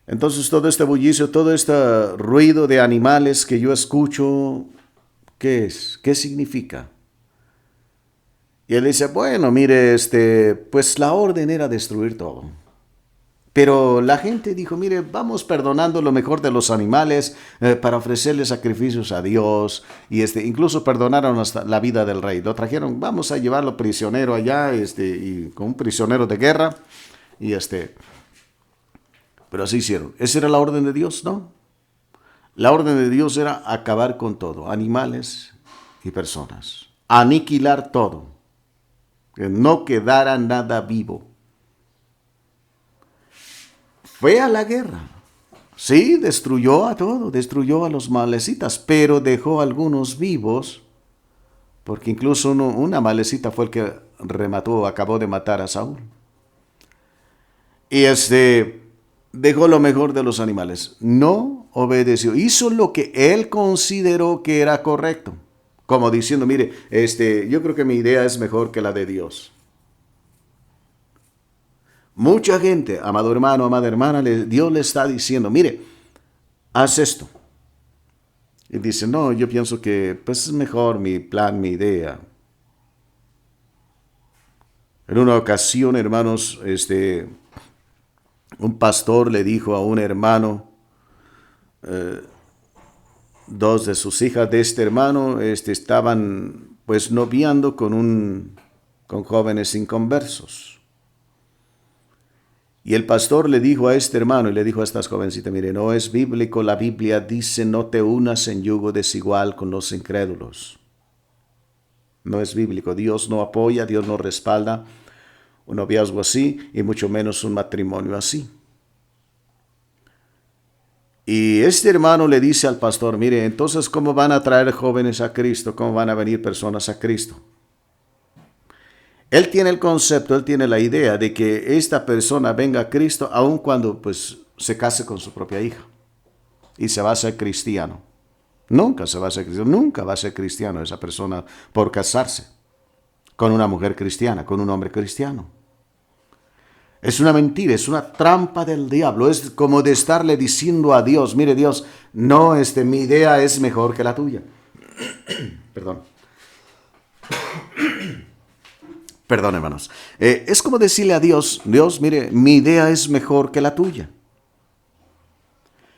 [SPEAKER 1] Entonces todo este bullicio, todo este ruido de animales que yo escucho, ¿qué es? ¿Qué significa? Y él dice, bueno, mire, pues la orden era destruir todo. Pero la gente dijo, mire, vamos perdonando lo mejor de los animales para ofrecerle sacrificios a Dios. Y incluso perdonaron hasta la vida del rey. Lo trajeron, vamos a llevarlo prisionero allá, y con un prisionero de guerra. Y pero así hicieron. ¿Esa era la orden de Dios? No. La orden de Dios era acabar con todo, animales y personas. Aniquilar todo. Que no quedara nada vivo. Fue a la guerra. Sí, destruyó a todo, destruyó a los malecitas, pero dejó a algunos vivos, porque incluso una malecita fue el que acabó de matar a Saúl. Y dejó lo mejor de los animales. No obedeció, hizo lo que él consideró que era correcto. Como diciendo, mire, yo creo que mi idea es mejor que la de Dios. Mucha gente, amado hermano, amada hermana, Dios le está diciendo, mire, haz esto. Y dice, no, yo pienso que pues es mejor mi plan, mi idea. En una ocasión, hermanos, un pastor le dijo a un hermano, dos de sus hijas de este hermano estaban pues noviando con jóvenes inconversos. Y el pastor le dijo a este hermano y le dijo a estas jovencitas, mire, no es bíblico, la Biblia dice no te unas en yugo desigual con los incrédulos. No es bíblico, Dios no apoya, Dios no respalda un noviazgo así y mucho menos un matrimonio así. Y este hermano le dice al pastor, mire, entonces ¿cómo van a traer jóvenes a Cristo? ¿Cómo van a venir personas a Cristo? Él tiene el concepto, él tiene la idea de que esta persona venga a Cristo aun cuando pues se case con su propia hija y se va a ser cristiano. Nunca se va a ser cristiano, nunca va a ser cristiano esa persona por casarse con una mujer cristiana, con un hombre cristiano. Es una mentira, es una trampa del diablo. Es como de estarle diciendo a Dios, mire Dios, no, mi idea es mejor que la tuya. Perdón. Perdón, hermanos. Es como decirle a Dios, Dios, mire, mi idea es mejor que la tuya.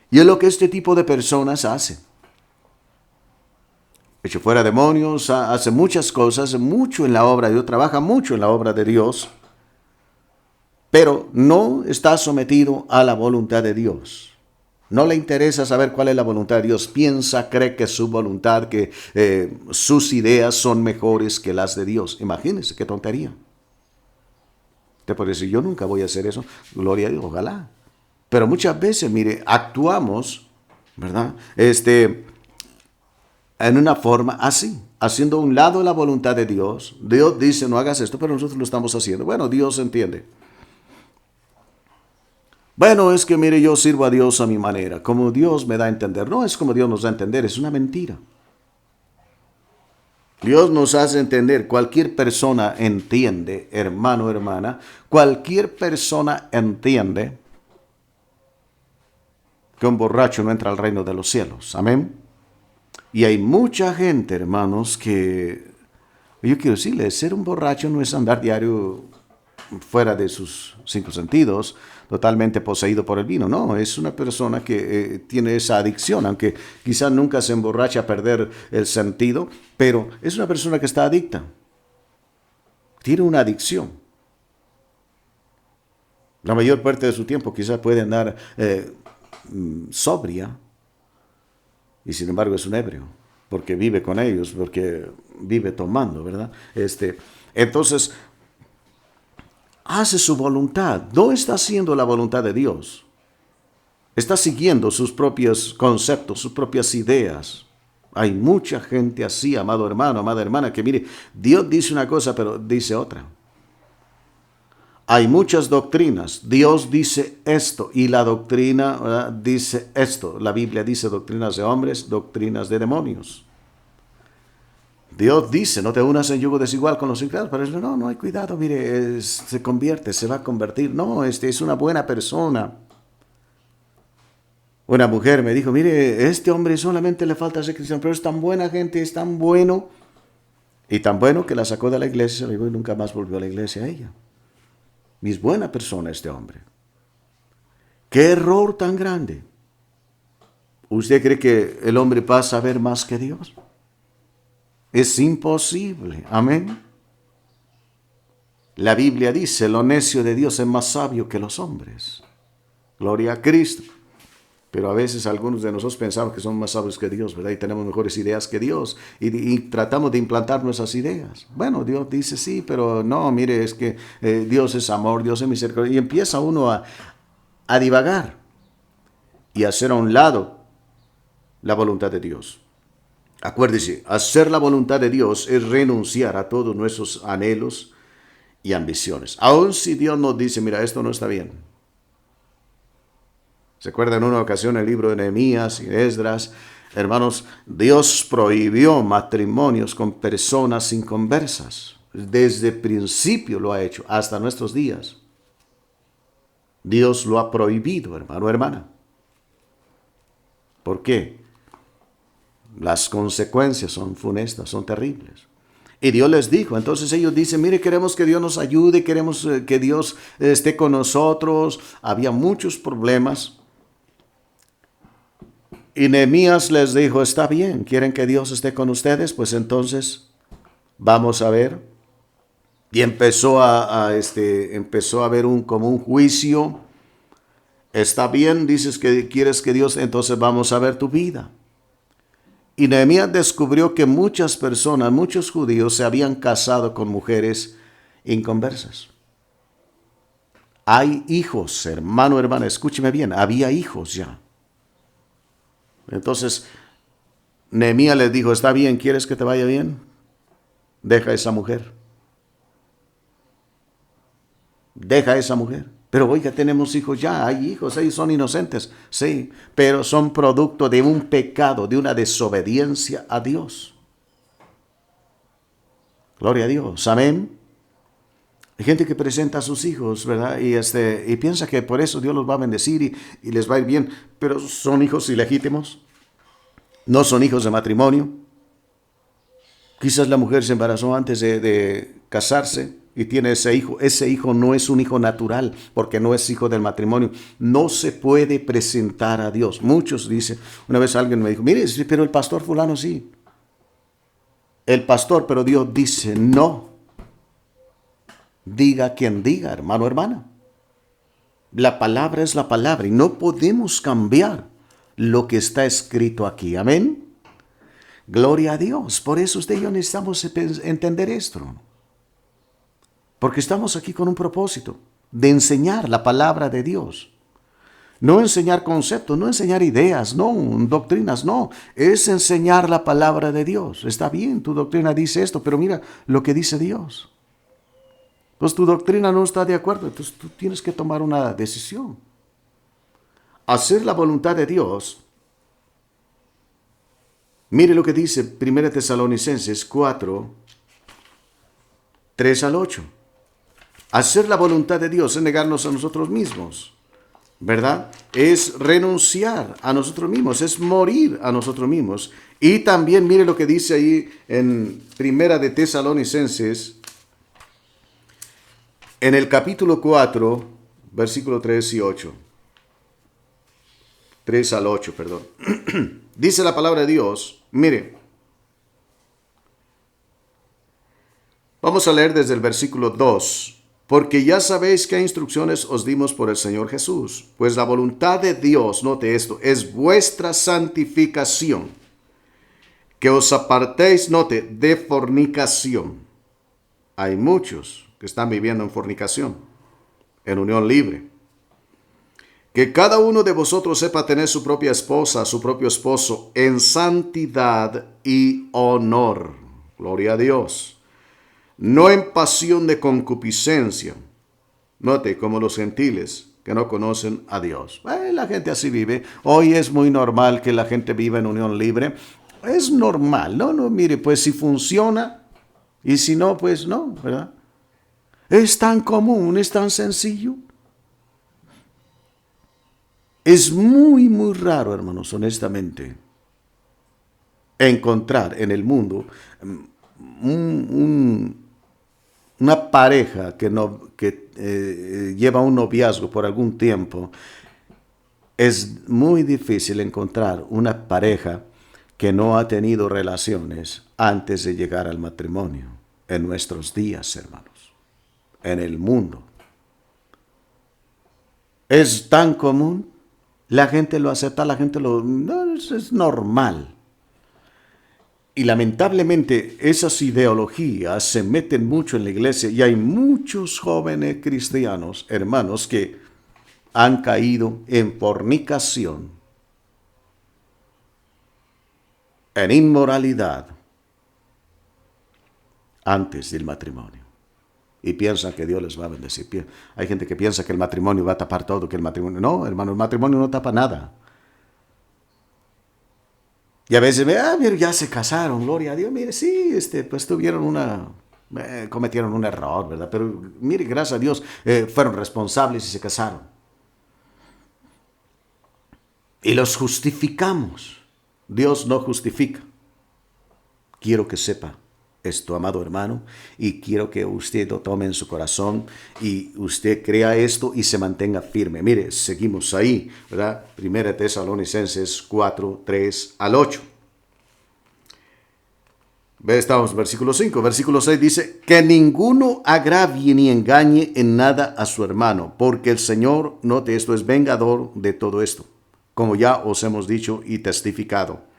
[SPEAKER 1] Y es lo que este tipo de personas hace. Echa fuera demonios, hace muchas cosas, mucho en la obra de Dios, trabaja mucho en la obra de Dios, pero no está sometido a la voluntad de Dios. No le interesa saber cuál es la voluntad de Dios. Piensa, cree que su voluntad, que sus ideas son mejores que las de Dios. Imagínense qué tontería. Te puede decir, yo nunca voy a hacer eso. Gloria a Dios, ojalá. Pero muchas veces, mire, actuamos, ¿verdad? En una forma así, haciendo a un lado la voluntad de Dios. Dios dice, no hagas esto, pero nosotros lo estamos haciendo. Bueno, Dios entiende. Bueno, es que mire, yo sirvo a Dios a mi manera, como Dios me da a entender. No es como Dios nos da a entender, es una mentira. Dios nos hace entender, cualquier persona entiende, hermano, hermana, cualquier persona entiende que un borracho no entra al reino de los cielos. Amén. Y hay mucha gente, hermanos, que, yo quiero decirles, ser un borracho no es andar diario fuera de sus cinco sentidos, totalmente poseído por el vino. No, es una persona que tiene esa adicción, aunque quizás nunca se emborracha a perder el sentido, pero es una persona que está adicta. Tiene una adicción. La mayor parte de su tiempo quizás puede andar sobria y sin embargo es un ebrio. porque vive con ellos, porque vive tomando, ¿verdad? Entonces, hace su voluntad, no está haciendo la voluntad de Dios. Está siguiendo sus propios conceptos, sus propias ideas. Hay mucha gente así, amado hermano, amada hermana, que mire, Dios dice una cosa, pero dice otra. Hay muchas doctrinas. Dios dice esto y la doctrina, ¿verdad?, dice esto. La Biblia dice doctrinas de hombres, doctrinas de demonios. Dios dice, no te unas en yugo desigual con los incrédulos, pero no hay cuidado, mire, se convierte, se va a convertir. No, es una buena persona. Una mujer me dijo, mire, este hombre solamente le falta ser cristiano, pero es tan buena gente, es tan bueno. Y tan bueno que la sacó de la iglesia y nunca más volvió a la iglesia a ella. Es buena persona este hombre. ¡Qué error tan grande! ¿Usted cree que el hombre pasa a ver más que Dios? Es imposible. Amén. La Biblia dice, lo necio de Dios es más sabio que los hombres. Gloria a Cristo. Pero a veces algunos de nosotros pensamos que somos más sabios que Dios, ¿verdad? Y tenemos mejores ideas que Dios. Y tratamos de implantar nuestras ideas. Bueno, Dios dice sí, pero no, mire, es que Dios es amor, Dios es misericordia. Y empieza uno a divagar y a hacer a un lado la voluntad de Dios. Acuérdese, hacer la voluntad de Dios es renunciar a todos nuestros anhelos y ambiciones. Aun si Dios nos dice, mira, esto no está bien. ¿Se acuerdan en una ocasión el libro de Nehemías y Esdras? Hermanos, Dios prohibió matrimonios con personas inconversas. Desde el principio lo ha hecho, hasta nuestros días. Dios lo ha prohibido, hermano, hermana. ¿Por qué? Las consecuencias son funestas, son terribles. Y Dios les dijo, entonces ellos dicen, mire, queremos que Dios nos ayude, queremos que Dios esté con nosotros. Había muchos problemas. Y Nehemías les dijo, está bien, ¿quieren que Dios esté con ustedes? Pues entonces vamos a ver. Y empezó a haber como un juicio. Está bien, dices que quieres que Dios, entonces vamos a ver tu vida. Y Nehemías descubrió que muchas personas, muchos judíos se habían casado con mujeres inconversas. Hay hijos, hermano, hermana, escúcheme bien, había hijos ya. Entonces, Nehemías les dijo, está bien, ¿quieres que te vaya bien? Deja a esa mujer. Deja a esa mujer. Pero oiga, tenemos hijos ya, hay hijos, ellos son inocentes. Sí, pero son producto de un pecado, de una desobediencia a Dios. Gloria a Dios, amén. Hay gente que presenta a sus hijos, ¿verdad? Y piensa que por eso Dios los va a bendecir y les va a ir bien. Pero son hijos ilegítimos. No son hijos de matrimonio. Quizás la mujer se embarazó antes de casarse y tiene ese hijo. Ese hijo no es un hijo natural porque no es hijo del matrimonio. No se puede presentar a Dios. Muchos dicen, una vez alguien me dijo, mire, pero el pastor fulano sí. El pastor, pero Dios dice no. Diga quien diga, hermano, hermana. La palabra es la palabra y no podemos cambiar lo que está escrito aquí. Amén. Gloria a Dios. Por eso usted y yo necesitamos entender esto. Porque estamos aquí con un propósito de enseñar la palabra de Dios. No enseñar conceptos, no enseñar ideas, no doctrinas, no. Es enseñar la palabra de Dios. Está bien, tu doctrina dice esto, pero mira lo que dice Dios. Pues tu doctrina no está de acuerdo, entonces tú tienes que tomar una decisión. Hacer la voluntad de Dios. Mire lo que dice 1 Tesalonicenses 4, 3 al 8. Hacer la voluntad de Dios es negarnos a nosotros mismos, ¿verdad? Es renunciar a nosotros mismos, es morir a nosotros mismos. Y también mire lo que dice ahí en 1 Tesalonicenses, en el capítulo 4, versículo 3 y 8. 3 al 8, perdón. Dice la palabra de Dios, mire. Vamos a leer desde el versículo 2. Porque ya sabéis qué instrucciones os dimos por el Señor Jesús. Pues la voluntad de Dios, note esto, es vuestra santificación. que os apartéis, note, de fornicación. Hay muchos que están viviendo en fornicación, en unión libre. Que cada uno de vosotros sepa tener su propia esposa, su propio esposo, en santidad y honor. Gloria a Dios. No en pasión de concupiscencia. Note, como los gentiles que no conocen a Dios. La gente así vive. Hoy es muy normal que la gente viva en unión libre. Es normal, ¿no? No, mire, pues si funciona y si no, pues no, ¿verdad? Es tan común, es tan sencillo. Es muy, muy raro, hermanos, honestamente, encontrar en el mundo una pareja que lleva un noviazgo por algún tiempo. Es muy difícil encontrar una pareja que no ha tenido relaciones antes de llegar al matrimonio en nuestros días, hermanos, en el mundo. Es tan común, la gente lo acepta, no, es normal. Y lamentablemente esas ideologías se meten mucho en la iglesia y hay muchos jóvenes cristianos, hermanos, que han caído en fornicación, en inmoralidad, antes del matrimonio. Y piensan que Dios les va a bendecir. Hay gente que piensa que el matrimonio va a tapar todo, que el matrimonio... No, hermano, el matrimonio no tapa nada. Y a veces mire, ya se casaron, gloria a Dios. Mire, sí, pues cometieron un error, ¿verdad? Pero mire, gracias a Dios, fueron responsables y se casaron. Y los justificamos. Dios no justifica. Quiero que sepa esto, amado hermano, y quiero que usted lo tome en su corazón y usted crea esto y se mantenga firme. Mire, seguimos ahí, ¿verdad? 1 Tesalonicenses 4, 3 al 8. Estamos en versículo 5. Versículo 6 dice, que ninguno agravie ni engañe en nada a su hermano, porque el Señor, note esto, es vengador de todo esto, como ya os hemos dicho y testificado.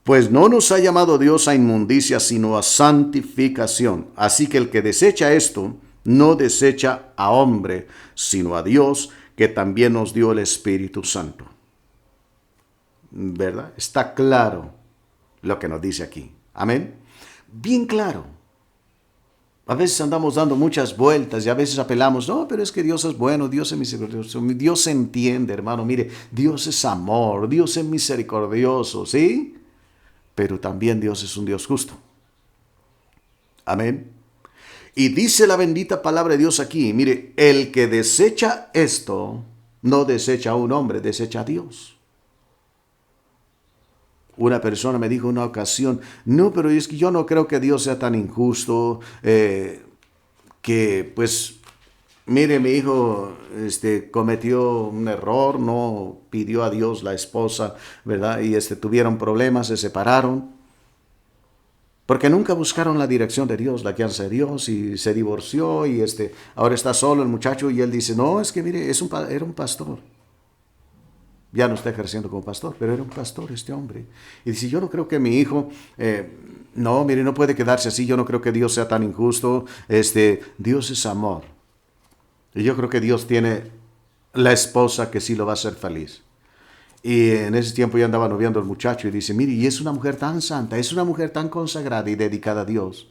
[SPEAKER 1] Pues no nos ha llamado Dios a inmundicia, sino a santificación. Así que el que desecha esto, no desecha a hombre, sino a Dios, que también nos dio el Espíritu Santo. ¿Verdad? Está claro lo que nos dice aquí. Amén. Bien claro. A veces andamos dando muchas vueltas y a veces apelamos, no, pero es que Dios es bueno, Dios es misericordioso, Dios entiende, hermano. Mire, Dios es amor, Dios es misericordioso, ¿sí? Pero también Dios es un Dios justo. Amén. Y dice la bendita palabra de Dios aquí, mire, el que desecha esto, no desecha a un hombre, desecha a Dios. Una persona me dijo en una ocasión, no, pero es que yo no creo que Dios sea tan injusto, que pues, mire, mi hijo cometió un error, no pidió a Dios la esposa, ¿verdad? Y tuvieron problemas, se separaron. Porque nunca buscaron la dirección de Dios, la guianza de Dios, y se divorció, y ahora está solo el muchacho, y él dice, no, es que mire, era un pastor. Ya no está ejerciendo como pastor, pero era un pastor este hombre. Y dice, yo no creo que mi hijo, no, mire, no puede quedarse así, yo no creo que Dios sea tan injusto, Dios es amor. Y yo creo que Dios tiene la esposa que sí lo va a hacer feliz. Y en ese tiempo ya andaba noviando al muchacho y dice, mire, y es una mujer tan santa, es una mujer tan consagrada y dedicada a Dios.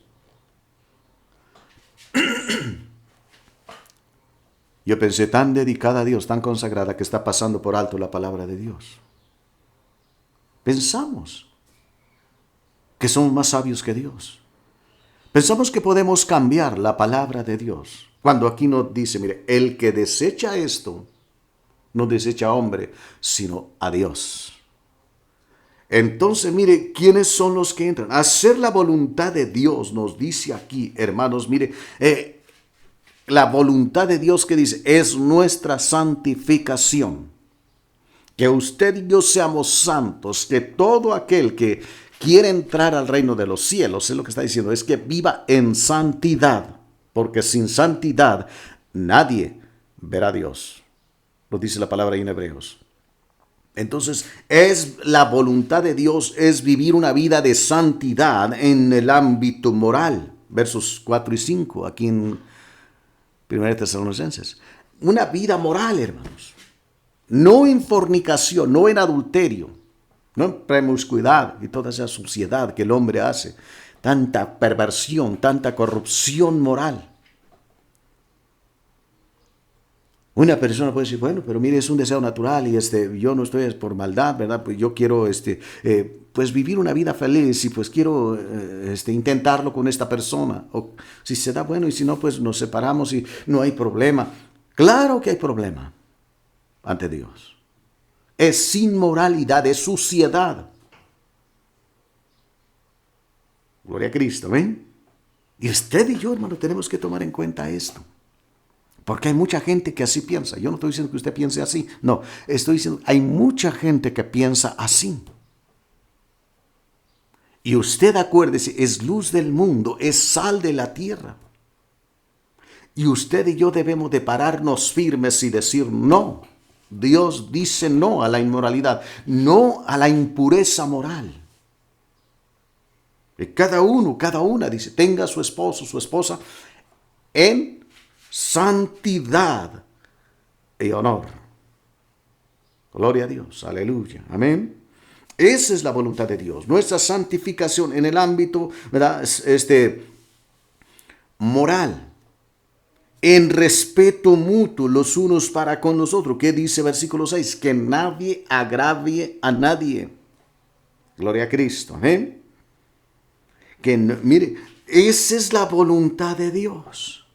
[SPEAKER 1] Yo pensé, tan dedicada a Dios, tan consagrada, que está pasando por alto la palabra de Dios. Pensamos que somos más sabios que Dios. Pensamos que podemos cambiar la palabra de Dios. Cuando aquí nos dice, mire, el que desecha esto, no desecha a hombre, sino a Dios. Entonces, mire, ¿quiénes son los que entran? Hacer la voluntad de Dios, nos dice aquí, hermanos, mire, la voluntad de Dios que dice, es nuestra santificación. Que usted y yo seamos santos, que todo aquel que quiere entrar al reino de los cielos, es lo que está diciendo, es que viva en santidad, porque sin santidad nadie verá a Dios. Lo dice la palabra ahí en Hebreos. Entonces, es la voluntad de Dios, es vivir una vida de santidad en el ámbito moral. Versos 4 y 5, aquí en 1 Tesalonicenses. Una vida moral, hermanos. No en fornicación, no en adulterio, no en promiscuidad y toda esa suciedad que el hombre hace. Tanta perversión, tanta corrupción moral. Una persona puede decir, bueno, pero mire, es un deseo natural y yo no estoy por maldad, ¿verdad? Pues yo quiero pues vivir una vida feliz y pues quiero intentarlo con esta persona. O si se da bueno y si no, pues nos separamos y no hay problema. Claro que hay problema ante Dios. Es inmoralidad, es suciedad. Gloria a Cristo, ¿ven? Y usted y yo, hermano, tenemos que tomar en cuenta esto. Porque hay mucha gente que así piensa. Yo no estoy diciendo que usted piense así. No, estoy diciendo, hay mucha gente que piensa así. Y usted acuérdese, es luz del mundo, es sal de la tierra. Y usted y yo debemos de pararnos firmes y decir no. Dios dice no a la inmoralidad, no a la impureza moral. Y cada uno, cada una dice, tenga a su esposo, su esposa en santidad y honor. Gloria a Dios, aleluya, amén. Esa es la voluntad de Dios, nuestra santificación en el ámbito, ¿verdad? Moral, en respeto mutuo los unos para con los otros. ¿Qué dice versículo 6? Que nadie agravie a nadie. Gloria a Cristo, amén. Mire, esa es la voluntad de Dios.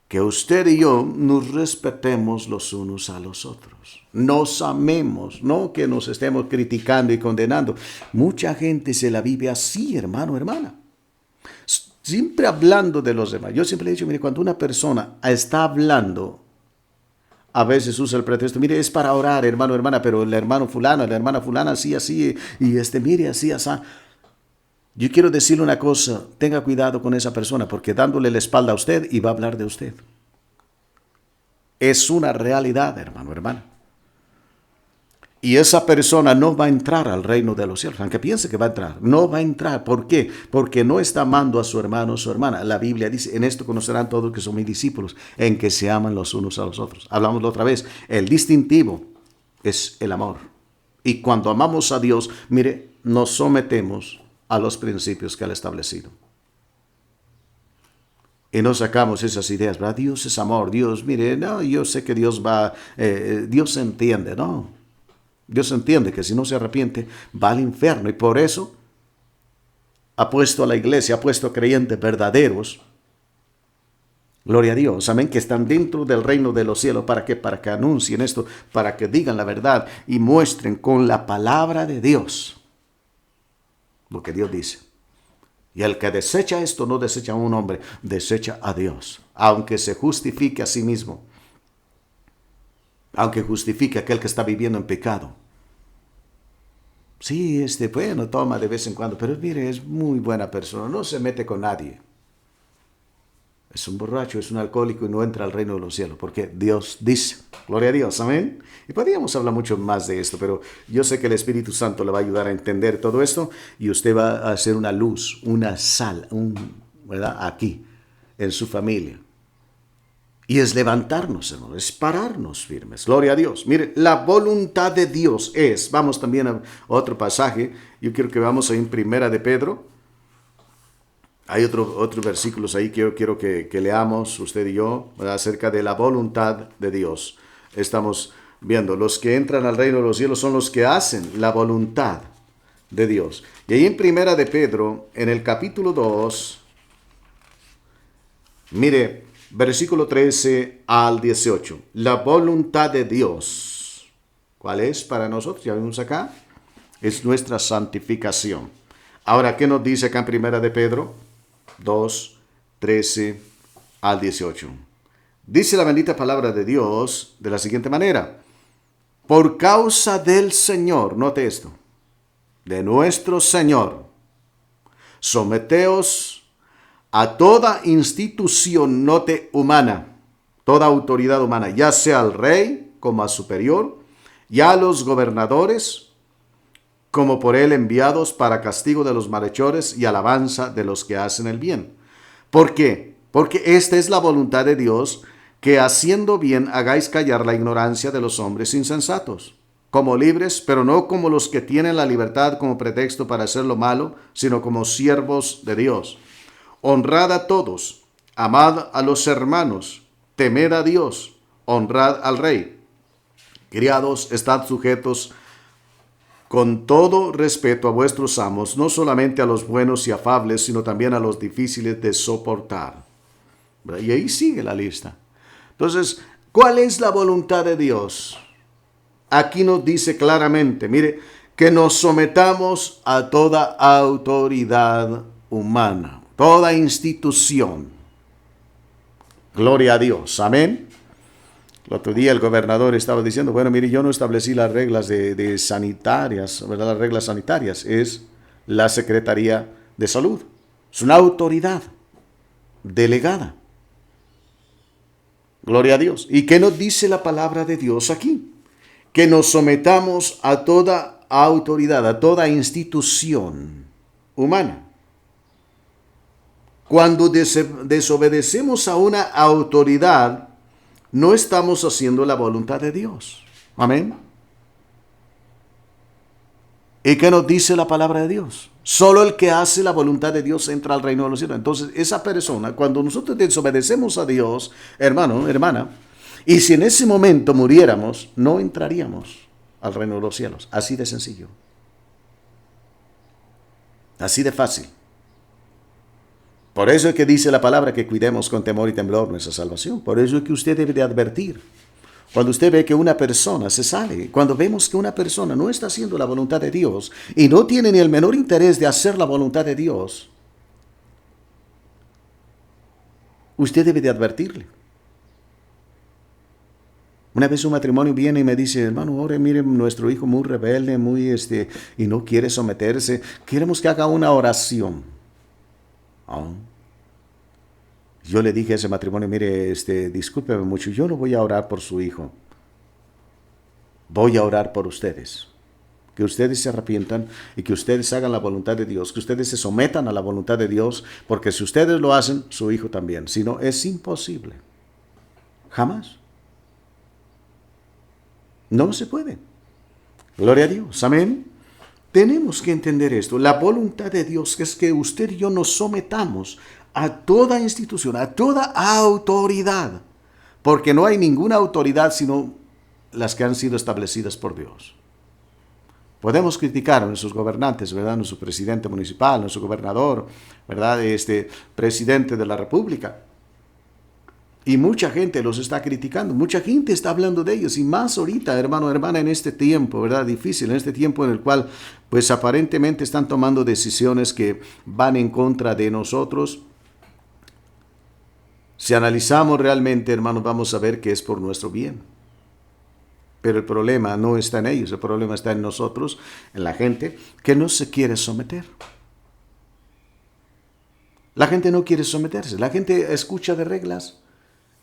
[SPEAKER 1] Que usted y yo nos respetemos los unos a los otros. Nos amemos, no que nos estemos criticando y condenando. Mucha gente se la vive así, hermano, hermana. Siempre hablando de los demás. Yo siempre he dicho, mire, cuando una persona está hablando, a veces usa el pretexto, mire, es para orar, hermano, hermana, pero el hermano fulano, la hermana fulana, así, así, y mire, así, así. Yo quiero decirle una cosa, tenga cuidado con esa persona, porque dándole la espalda a usted y va a hablar de usted. Es una realidad, hermano, hermana. Y esa persona no va a entrar al reino de los cielos, aunque piense que va a entrar. No va a entrar. ¿Por qué? Porque no está amando a su hermano o su hermana. La Biblia dice, en esto conocerán todos que son mis discípulos, en que se aman los unos a los otros. Hablamos la otra vez. El distintivo es el amor. Y cuando amamos a Dios, mire, nos sometemos a los principios que Él ha establecido. Y no sacamos esas ideas, ¿verdad? Dios es amor, Dios, mire, no, yo sé que Dios Dios entiende, ¿no? Dios entiende que si no se arrepiente, va al infierno. Y por eso ha puesto a la iglesia, ha puesto creyentes verdaderos, gloria a Dios, amén, que están dentro del reino de los cielos. ¿Para qué? Para que anuncien esto, para que digan la verdad y muestren con la palabra de Dios lo que Dios dice. Y el que desecha esto no desecha a un hombre, desecha a Dios, aunque se justifique a sí mismo, aunque justifique a aquel que está viviendo en pecado. Sí, bueno, toma de vez en cuando, pero mire, es muy buena persona, no se mete con nadie. Es un borracho, es un alcohólico y no entra al reino de los cielos, porque Dios dice, gloria a Dios, amén. Y podríamos hablar mucho más de esto, pero yo sé que el Espíritu Santo le va a ayudar a entender todo esto y usted va a ser una luz, una sal, ¿verdad? Aquí, en su familia. Y es levantarnos, hermano, es pararnos firmes, gloria a Dios. Mire, la voluntad de Dios vamos también a otro pasaje, yo quiero que vamos ahí en Primera de Pedro. Hay otros versículos ahí que yo quiero que leamos, usted y yo, ¿verdad? Acerca de la voluntad de Dios. Estamos viendo, los que entran al reino de los cielos son los que hacen la voluntad de Dios. Y ahí en Primera de Pedro, en el capítulo 2, mire, versículo 13 al 18. La voluntad de Dios, ¿cuál es para nosotros? Ya vimos acá, es nuestra santificación. Ahora, ¿qué nos dice acá en Primera de Pedro? 2, 13 al 18. Dice la bendita palabra de Dios de la siguiente manera. Por causa del Señor, note esto, de nuestro Señor, someteos a toda institución, note, humana, toda autoridad humana, ya sea al rey como a superior, y a los gobernadores, como por él enviados para castigo de los malhechores y alabanza de los que hacen el bien. ¿Por qué? Porque esta es la voluntad de Dios, que haciendo bien hagáis callar la ignorancia de los hombres insensatos, como libres, pero no como los que tienen la libertad como pretexto para hacer lo malo, sino como siervos de Dios. Honrad a todos, amad a los hermanos, temed a Dios, honrad al rey. Criados, estad sujetos con todo respeto a vuestros amos, no solamente a los buenos y afables, sino también a los difíciles de soportar. Y ahí sigue la lista. Entonces, ¿cuál es la voluntad de Dios? Aquí nos dice claramente, mire, que nos sometamos a toda autoridad humana, toda institución. Gloria a Dios, amén. El otro día el gobernador estaba diciendo, bueno, mire, yo no establecí las reglas de sanitarias, ¿verdad? Las reglas sanitarias es la Secretaría de Salud. Es una autoridad delegada. Gloria a Dios. ¿Y qué nos dice la palabra de Dios aquí? Que nos sometamos a toda autoridad, a toda institución humana. Cuando desobedecemos a una autoridad, no estamos haciendo la voluntad de Dios. Amén. ¿Y qué nos dice la palabra de Dios? Solo el que hace la voluntad de Dios entra al reino de los cielos. Entonces, esa persona, cuando nosotros desobedecemos a Dios, hermano, hermana, y si en ese momento muriéramos, no entraríamos al reino de los cielos. Así de sencillo. Así de fácil. Por eso es que dice la palabra que cuidemos con temor y temblor nuestra salvación. Por eso es que usted debe de advertir. Cuando usted ve que una persona se sale, cuando vemos que una persona no está haciendo la voluntad de Dios y no tiene ni el menor interés de hacer la voluntad de Dios, usted debe de advertirle. Una vez un matrimonio viene y me dice, hermano, ahora mire, nuestro hijo muy rebelde, y no quiere someterse. Queremos que haga una oración. Oh. Yo le dije a ese matrimonio, mire, discúlpeme mucho, yo no voy a orar por su hijo. Voy a orar por ustedes. Que ustedes se arrepientan y que ustedes hagan la voluntad de Dios, que ustedes se sometan a la voluntad de Dios, porque si ustedes lo hacen, su hijo también. Si no, es imposible. Jamás. No se puede. Gloria a Dios. Amén. Tenemos que entender esto. La voluntad de Dios es que usted y yo nos sometamos a toda institución, a toda autoridad, porque no hay ninguna autoridad sino las que han sido establecidas por Dios. Podemos criticar a nuestros gobernantes, ¿verdad? Nuestro presidente municipal, nuestro gobernador, ¿verdad? Presidente de la República. Y mucha gente los está criticando, mucha gente está hablando de ellos, y más ahorita, hermano, hermana, en este tiempo, ¿verdad? Difícil, en este tiempo en el cual, pues aparentemente están tomando decisiones que van en contra de nosotros. Si analizamos realmente, hermanos, vamos a ver que es por nuestro bien. Pero el problema no está en ellos, el problema está en nosotros, en la gente que no se quiere someter. La gente no quiere someterse, la gente escucha de reglas.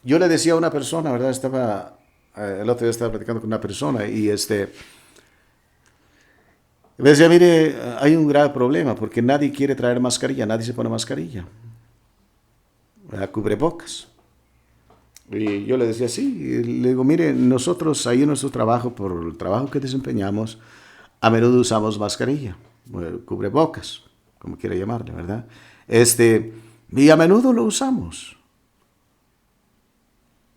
[SPEAKER 1] Yo le decía a una persona, ¿verdad? El otro día estaba platicando con una persona y me decía, mire, hay un grave problema porque nadie quiere traer mascarilla, nadie se pone mascarilla. Cubrebocas. Y yo le decía, sí, y le digo, mire, nosotros ahí en nuestro trabajo, por el trabajo que desempeñamos, a menudo usamos mascarilla, cubrebocas, como quiera llamarle, ¿verdad? Y a menudo lo usamos.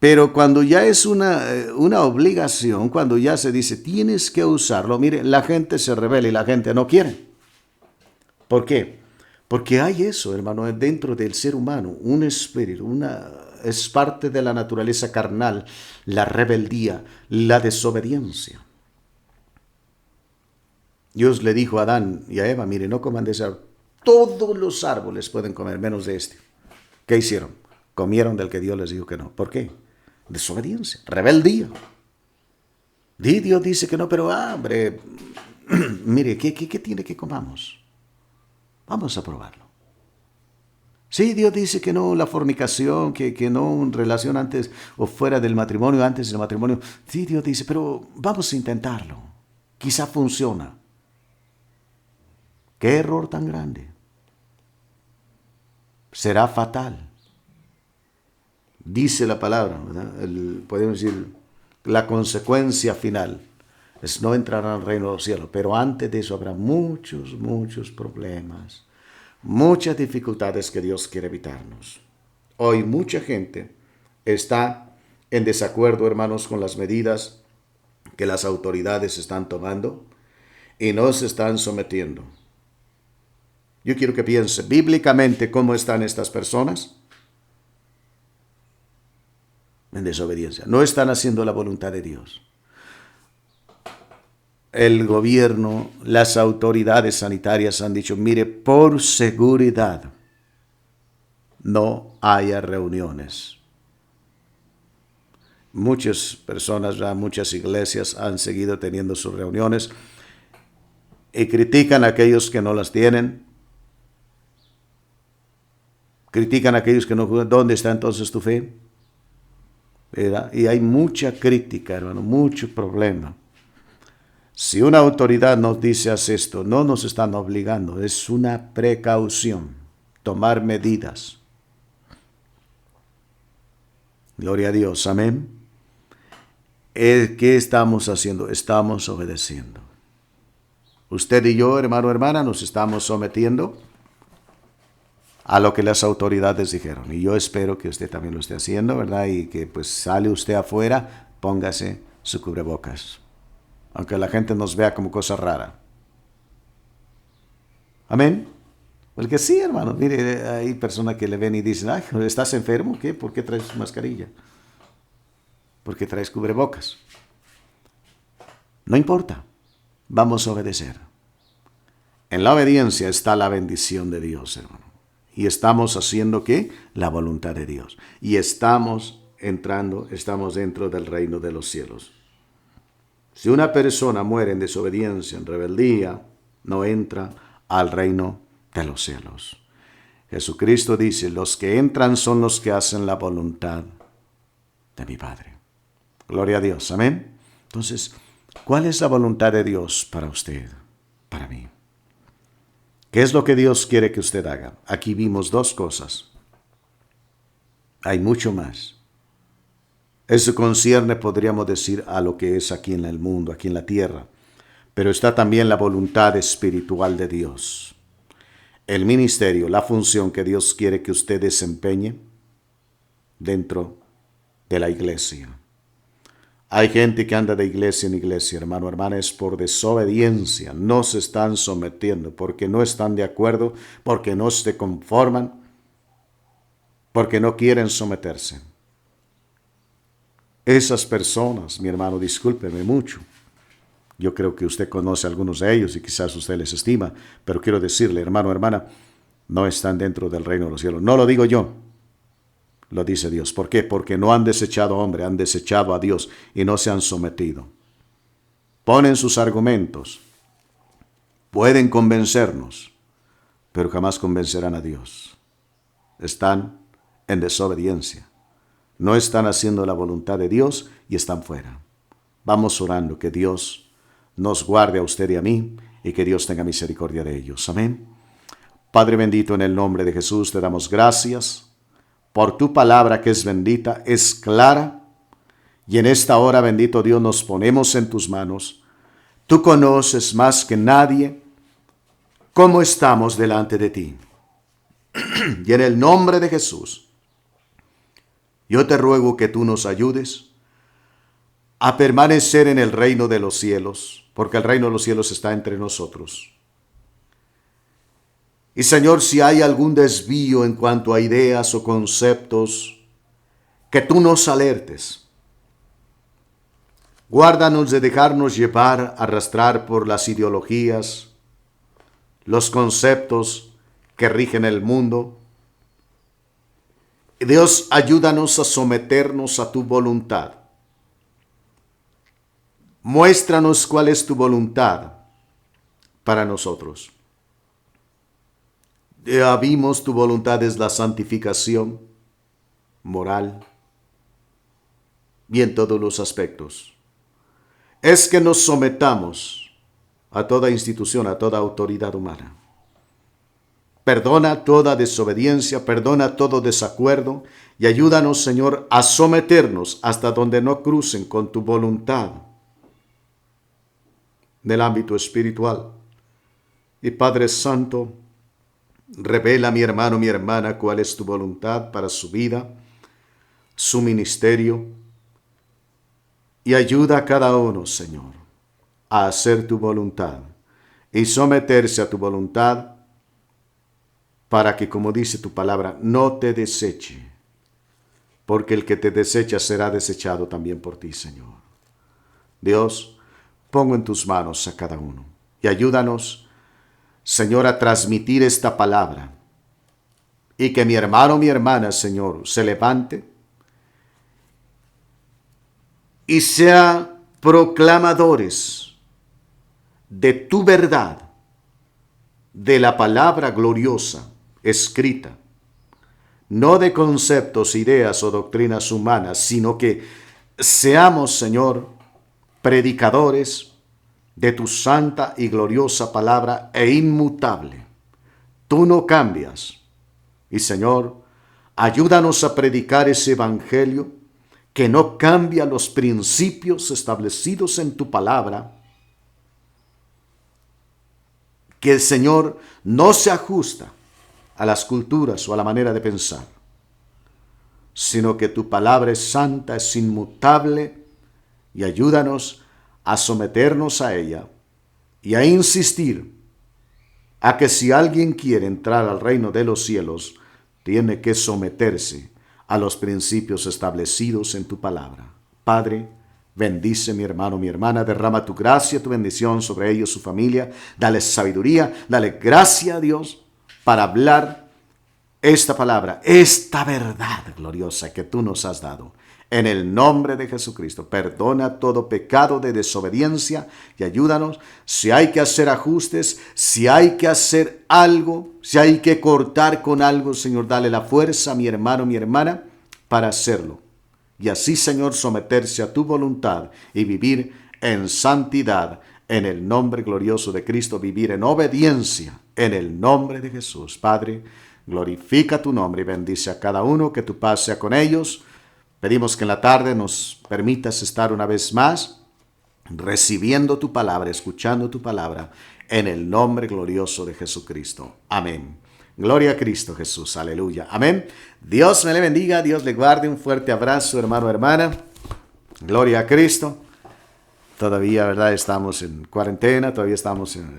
[SPEAKER 1] Pero cuando ya es una obligación, cuando ya se dice, tienes que usarlo, mire, la gente se rebela y la gente no quiere. ¿Por qué? Porque hay eso, hermano, dentro del ser humano, un espíritu, es parte de la naturaleza carnal, la rebeldía, la desobediencia. Dios le dijo a Adán y a Eva, mire, no coman de ese árbol. Todos los árboles pueden comer, menos de este. ¿Qué hicieron? Comieron del que Dios les dijo que no. ¿Por qué? Desobediencia, rebeldía. Y Dios dice que no, pero hombre, mire, ¿qué tiene que comamos? Vamos a probarlo. Sí, Dios dice que no la fornicación, que no una relación antes o fuera del matrimonio, antes del matrimonio. Sí, Dios dice, pero vamos a intentarlo. Quizá funciona. ¿Qué error tan grande? Será fatal. Dice la palabra, ¿verdad? Podemos decir, la consecuencia final es no entrar al reino de los cielos. Pero antes de eso habrá muchos problemas, muchas dificultades que Dios quiere evitarnos. Hoy mucha gente está en desacuerdo, hermanos, con las medidas que las autoridades están tomando y no se están sometiendo. Yo quiero que piense bíblicamente cómo están estas personas en desobediencia. No están haciendo la voluntad de Dios. El gobierno, las autoridades sanitarias han dicho, mire, por seguridad, no haya reuniones. Muchas personas, muchas iglesias han seguido teniendo sus reuniones y critican a aquellos que no las tienen. Critican a aquellos que no. ¿Dónde está entonces tu fe? ¿Verdad? Y hay mucha crítica, hermano, mucho problema. Si una autoridad nos dice haz esto, no nos están obligando, es una precaución, tomar medidas. Gloria a Dios, amén. ¿Qué estamos haciendo? Estamos obedeciendo. Usted y yo, hermano, hermana, nos estamos sometiendo a lo que las autoridades dijeron. Y yo espero que usted también lo esté haciendo, ¿verdad? Y que pues sale usted afuera, póngase su cubrebocas. Aunque la gente nos vea como cosa rara. Amén. Porque sí, hermano, mire, hay personas que le ven y dicen, ay, ¿estás enfermo? ¿Qué? ¿Por qué traes mascarilla? ¿Por qué traes cubrebocas? No importa, vamos a obedecer. En la obediencia está la bendición de Dios, hermano. Y estamos haciendo, ¿qué? La voluntad de Dios. Y estamos dentro del reino de los cielos. Si una persona muere en desobediencia, en rebeldía, no entra al reino de los cielos. Jesucristo dice, los que entran son los que hacen la voluntad de mi Padre. Gloria a Dios, amén. Entonces, ¿cuál es la voluntad de Dios para usted, para mí? ¿Qué es lo que Dios quiere que usted haga? Aquí vimos dos cosas. Hay mucho más. Eso concierne, podríamos decir, a lo que es aquí en el mundo, aquí en la tierra. Pero está también la voluntad espiritual de Dios. El ministerio, la función que Dios quiere que usted desempeñe dentro de la iglesia. Hay gente que anda de iglesia en iglesia, hermano, hermana, es por desobediencia. No se están sometiendo porque no están de acuerdo, porque no se conforman, porque no quieren someterse. Esas personas, mi hermano, discúlpeme mucho. Yo creo que usted conoce a algunos de ellos y quizás usted les estima, pero quiero decirle, hermano, hermana, no están dentro del reino de los cielos. No lo digo yo, lo dice Dios. ¿Por qué? Porque no han desechado a hombre, han desechado a Dios y no se han sometido. Ponen sus argumentos, pueden convencernos, pero jamás convencerán a Dios. Están en desobediencia. No están haciendo la voluntad de Dios y están fuera. Vamos orando que Dios nos guarde a usted y a mí y que Dios tenga misericordia de ellos. Amén. Padre bendito, en el nombre de Jesús te damos gracias por tu palabra que es bendita, es clara, y en esta hora, bendito Dios, nos ponemos en tus manos. Tú conoces más que nadie cómo estamos delante de ti. Y en el nombre de Jesús, yo te ruego que tú nos ayudes a permanecer en el reino de los cielos, porque el reino de los cielos está entre nosotros. Y Señor, si hay algún desvío en cuanto a ideas o conceptos, que tú nos alertes. Guárdanos de dejarnos llevar, arrastrar por las ideologías, los conceptos que rigen el mundo. Dios, ayúdanos a someternos a tu voluntad. Muéstranos cuál es tu voluntad para nosotros. Ya vimos tu voluntad es la santificación moral y en todos los aspectos. Es que nos sometamos a toda institución, a toda autoridad humana. Perdona toda desobediencia, perdona todo desacuerdo y ayúdanos, Señor, a someternos hasta donde no crucen con tu voluntad del ámbito espiritual. Y Padre Santo, revela a mi hermano, mi hermana, cuál es tu voluntad para su vida, su ministerio, y ayuda a cada uno, Señor, a hacer tu voluntad y someterse a tu voluntad para que, como dice tu palabra, no te deseche, porque el que te desecha será desechado también por ti, Señor. Dios, pongo en tus manos a cada uno y ayúdanos, Señor, a transmitir esta palabra y que mi hermano, mi hermana, Señor, se levante y sea proclamadores de tu verdad, de la palabra gloriosa escrita, no de conceptos, ideas o doctrinas humanas, sino que seamos, Señor, predicadores de tu santa y gloriosa palabra e inmutable. Tú no cambias. Y, Señor, ayúdanos a predicar ese evangelio que no cambia los principios establecidos en tu palabra, que el Señor no se ajusta a las culturas o a la manera de pensar, sino que tu palabra es santa, es inmutable, y ayúdanos a someternos a ella y a insistir a que si alguien quiere entrar al reino de los cielos, tiene que someterse a los principios establecidos en tu palabra. Padre, bendice mi hermano, mi hermana, derrama tu gracia, tu bendición sobre ellos, su familia, dale sabiduría, dale gracia a Dios para hablar esta palabra, esta verdad gloriosa que tú nos has dado. En el nombre de Jesucristo, perdona todo pecado de desobediencia y ayúdanos. Si hay que hacer ajustes, si hay que hacer algo, si hay que cortar con algo, Señor, dale la fuerza a mi hermano, mi hermana, para hacerlo. Y así, Señor, someterse a tu voluntad y vivir en santidad, en el nombre glorioso de Cristo, vivir en obediencia, en el nombre de Jesús. Padre, glorifica tu nombre y bendice a cada uno, que tu paz sea con ellos. Pedimos que en la tarde nos permitas estar una vez más recibiendo tu palabra, escuchando tu palabra, en el nombre glorioso de Jesucristo. Amén. Gloria a Cristo Jesús. Aleluya. Amén. Dios me le bendiga, Dios le guarde. Un fuerte abrazo, hermano, hermana. Gloria a Cristo. Todavía, ¿verdad? Estamos en cuarentena, todavía estamos en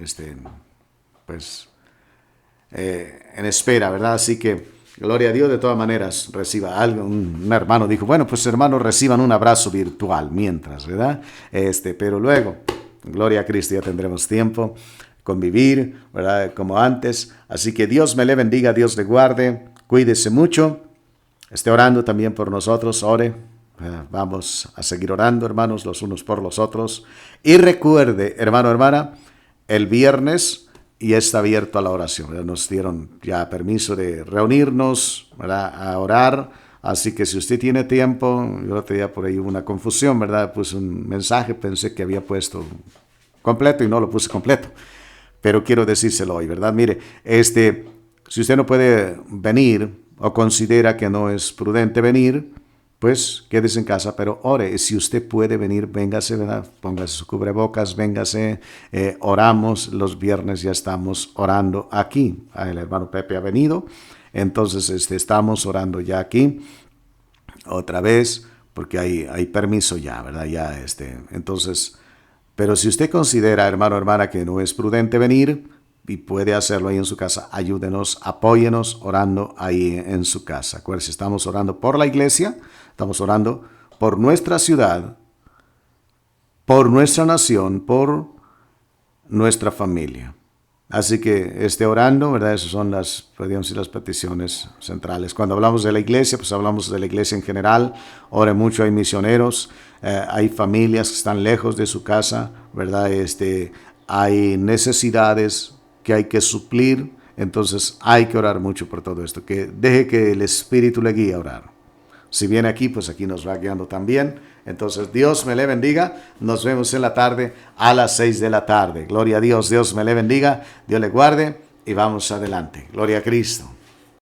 [SPEAKER 1] espera, ¿verdad? Así que gloria a Dios. De todas maneras, reciba algo. Un hermano dijo, bueno, pues hermanos, reciban un abrazo virtual mientras, ¿verdad? Pero luego, gloria a Cristo, ya tendremos tiempo, convivir, ¿verdad? Como antes. Así que Dios me le bendiga, Dios le guarde, cuídese mucho, esté orando también por nosotros, ore. Vamos a seguir orando, hermanos, los unos por los otros. Y recuerde, hermano, hermana, el viernes y está abierto a la oración, ¿verdad? Nos dieron ya permiso de reunirnos, ¿verdad?, a orar. Así que si usted tiene tiempo, yo tenía por ahí una confusión, ¿verdad? Puse un mensaje, pensé que había puesto completo y no lo puse completo. Pero quiero decírselo hoy, ¿verdad? Mire, si usted no puede venir o considera que no es prudente venir, pues quédese en casa, pero ore. Si usted puede venir, véngase, ¿verdad? Póngase su cubrebocas, véngase. Oramos, los viernes ya estamos orando aquí. El hermano Pepe ha venido, entonces estamos orando ya aquí, otra vez, porque hay permiso ya, ¿verdad? Ya entonces, pero si usted considera, hermano, hermana, que no es prudente venir y puede hacerlo ahí en su casa, ayúdenos, apóyenos orando ahí en su casa. Acuérdense, estamos orando por la iglesia, estamos orando por nuestra ciudad, por nuestra nación, por nuestra familia. Así que esté orando, ¿verdad? Esas son podríamos decir, las peticiones centrales. Cuando hablamos de la iglesia, pues hablamos de la iglesia en general. Ore mucho, hay misioneros, hay familias que están lejos de su casa, ¿verdad? Hay necesidades que hay que suplir Entonces hay que orar mucho por todo esto, que deje que el Espíritu le guíe a orar. Si viene aquí, pues aquí nos va guiando también. Entonces Dios me le bendiga. Nos vemos en la tarde a las 6 de la tarde. Gloria a Dios, Dios me le bendiga, Dios le guarde y vamos adelante. Gloria a Cristo.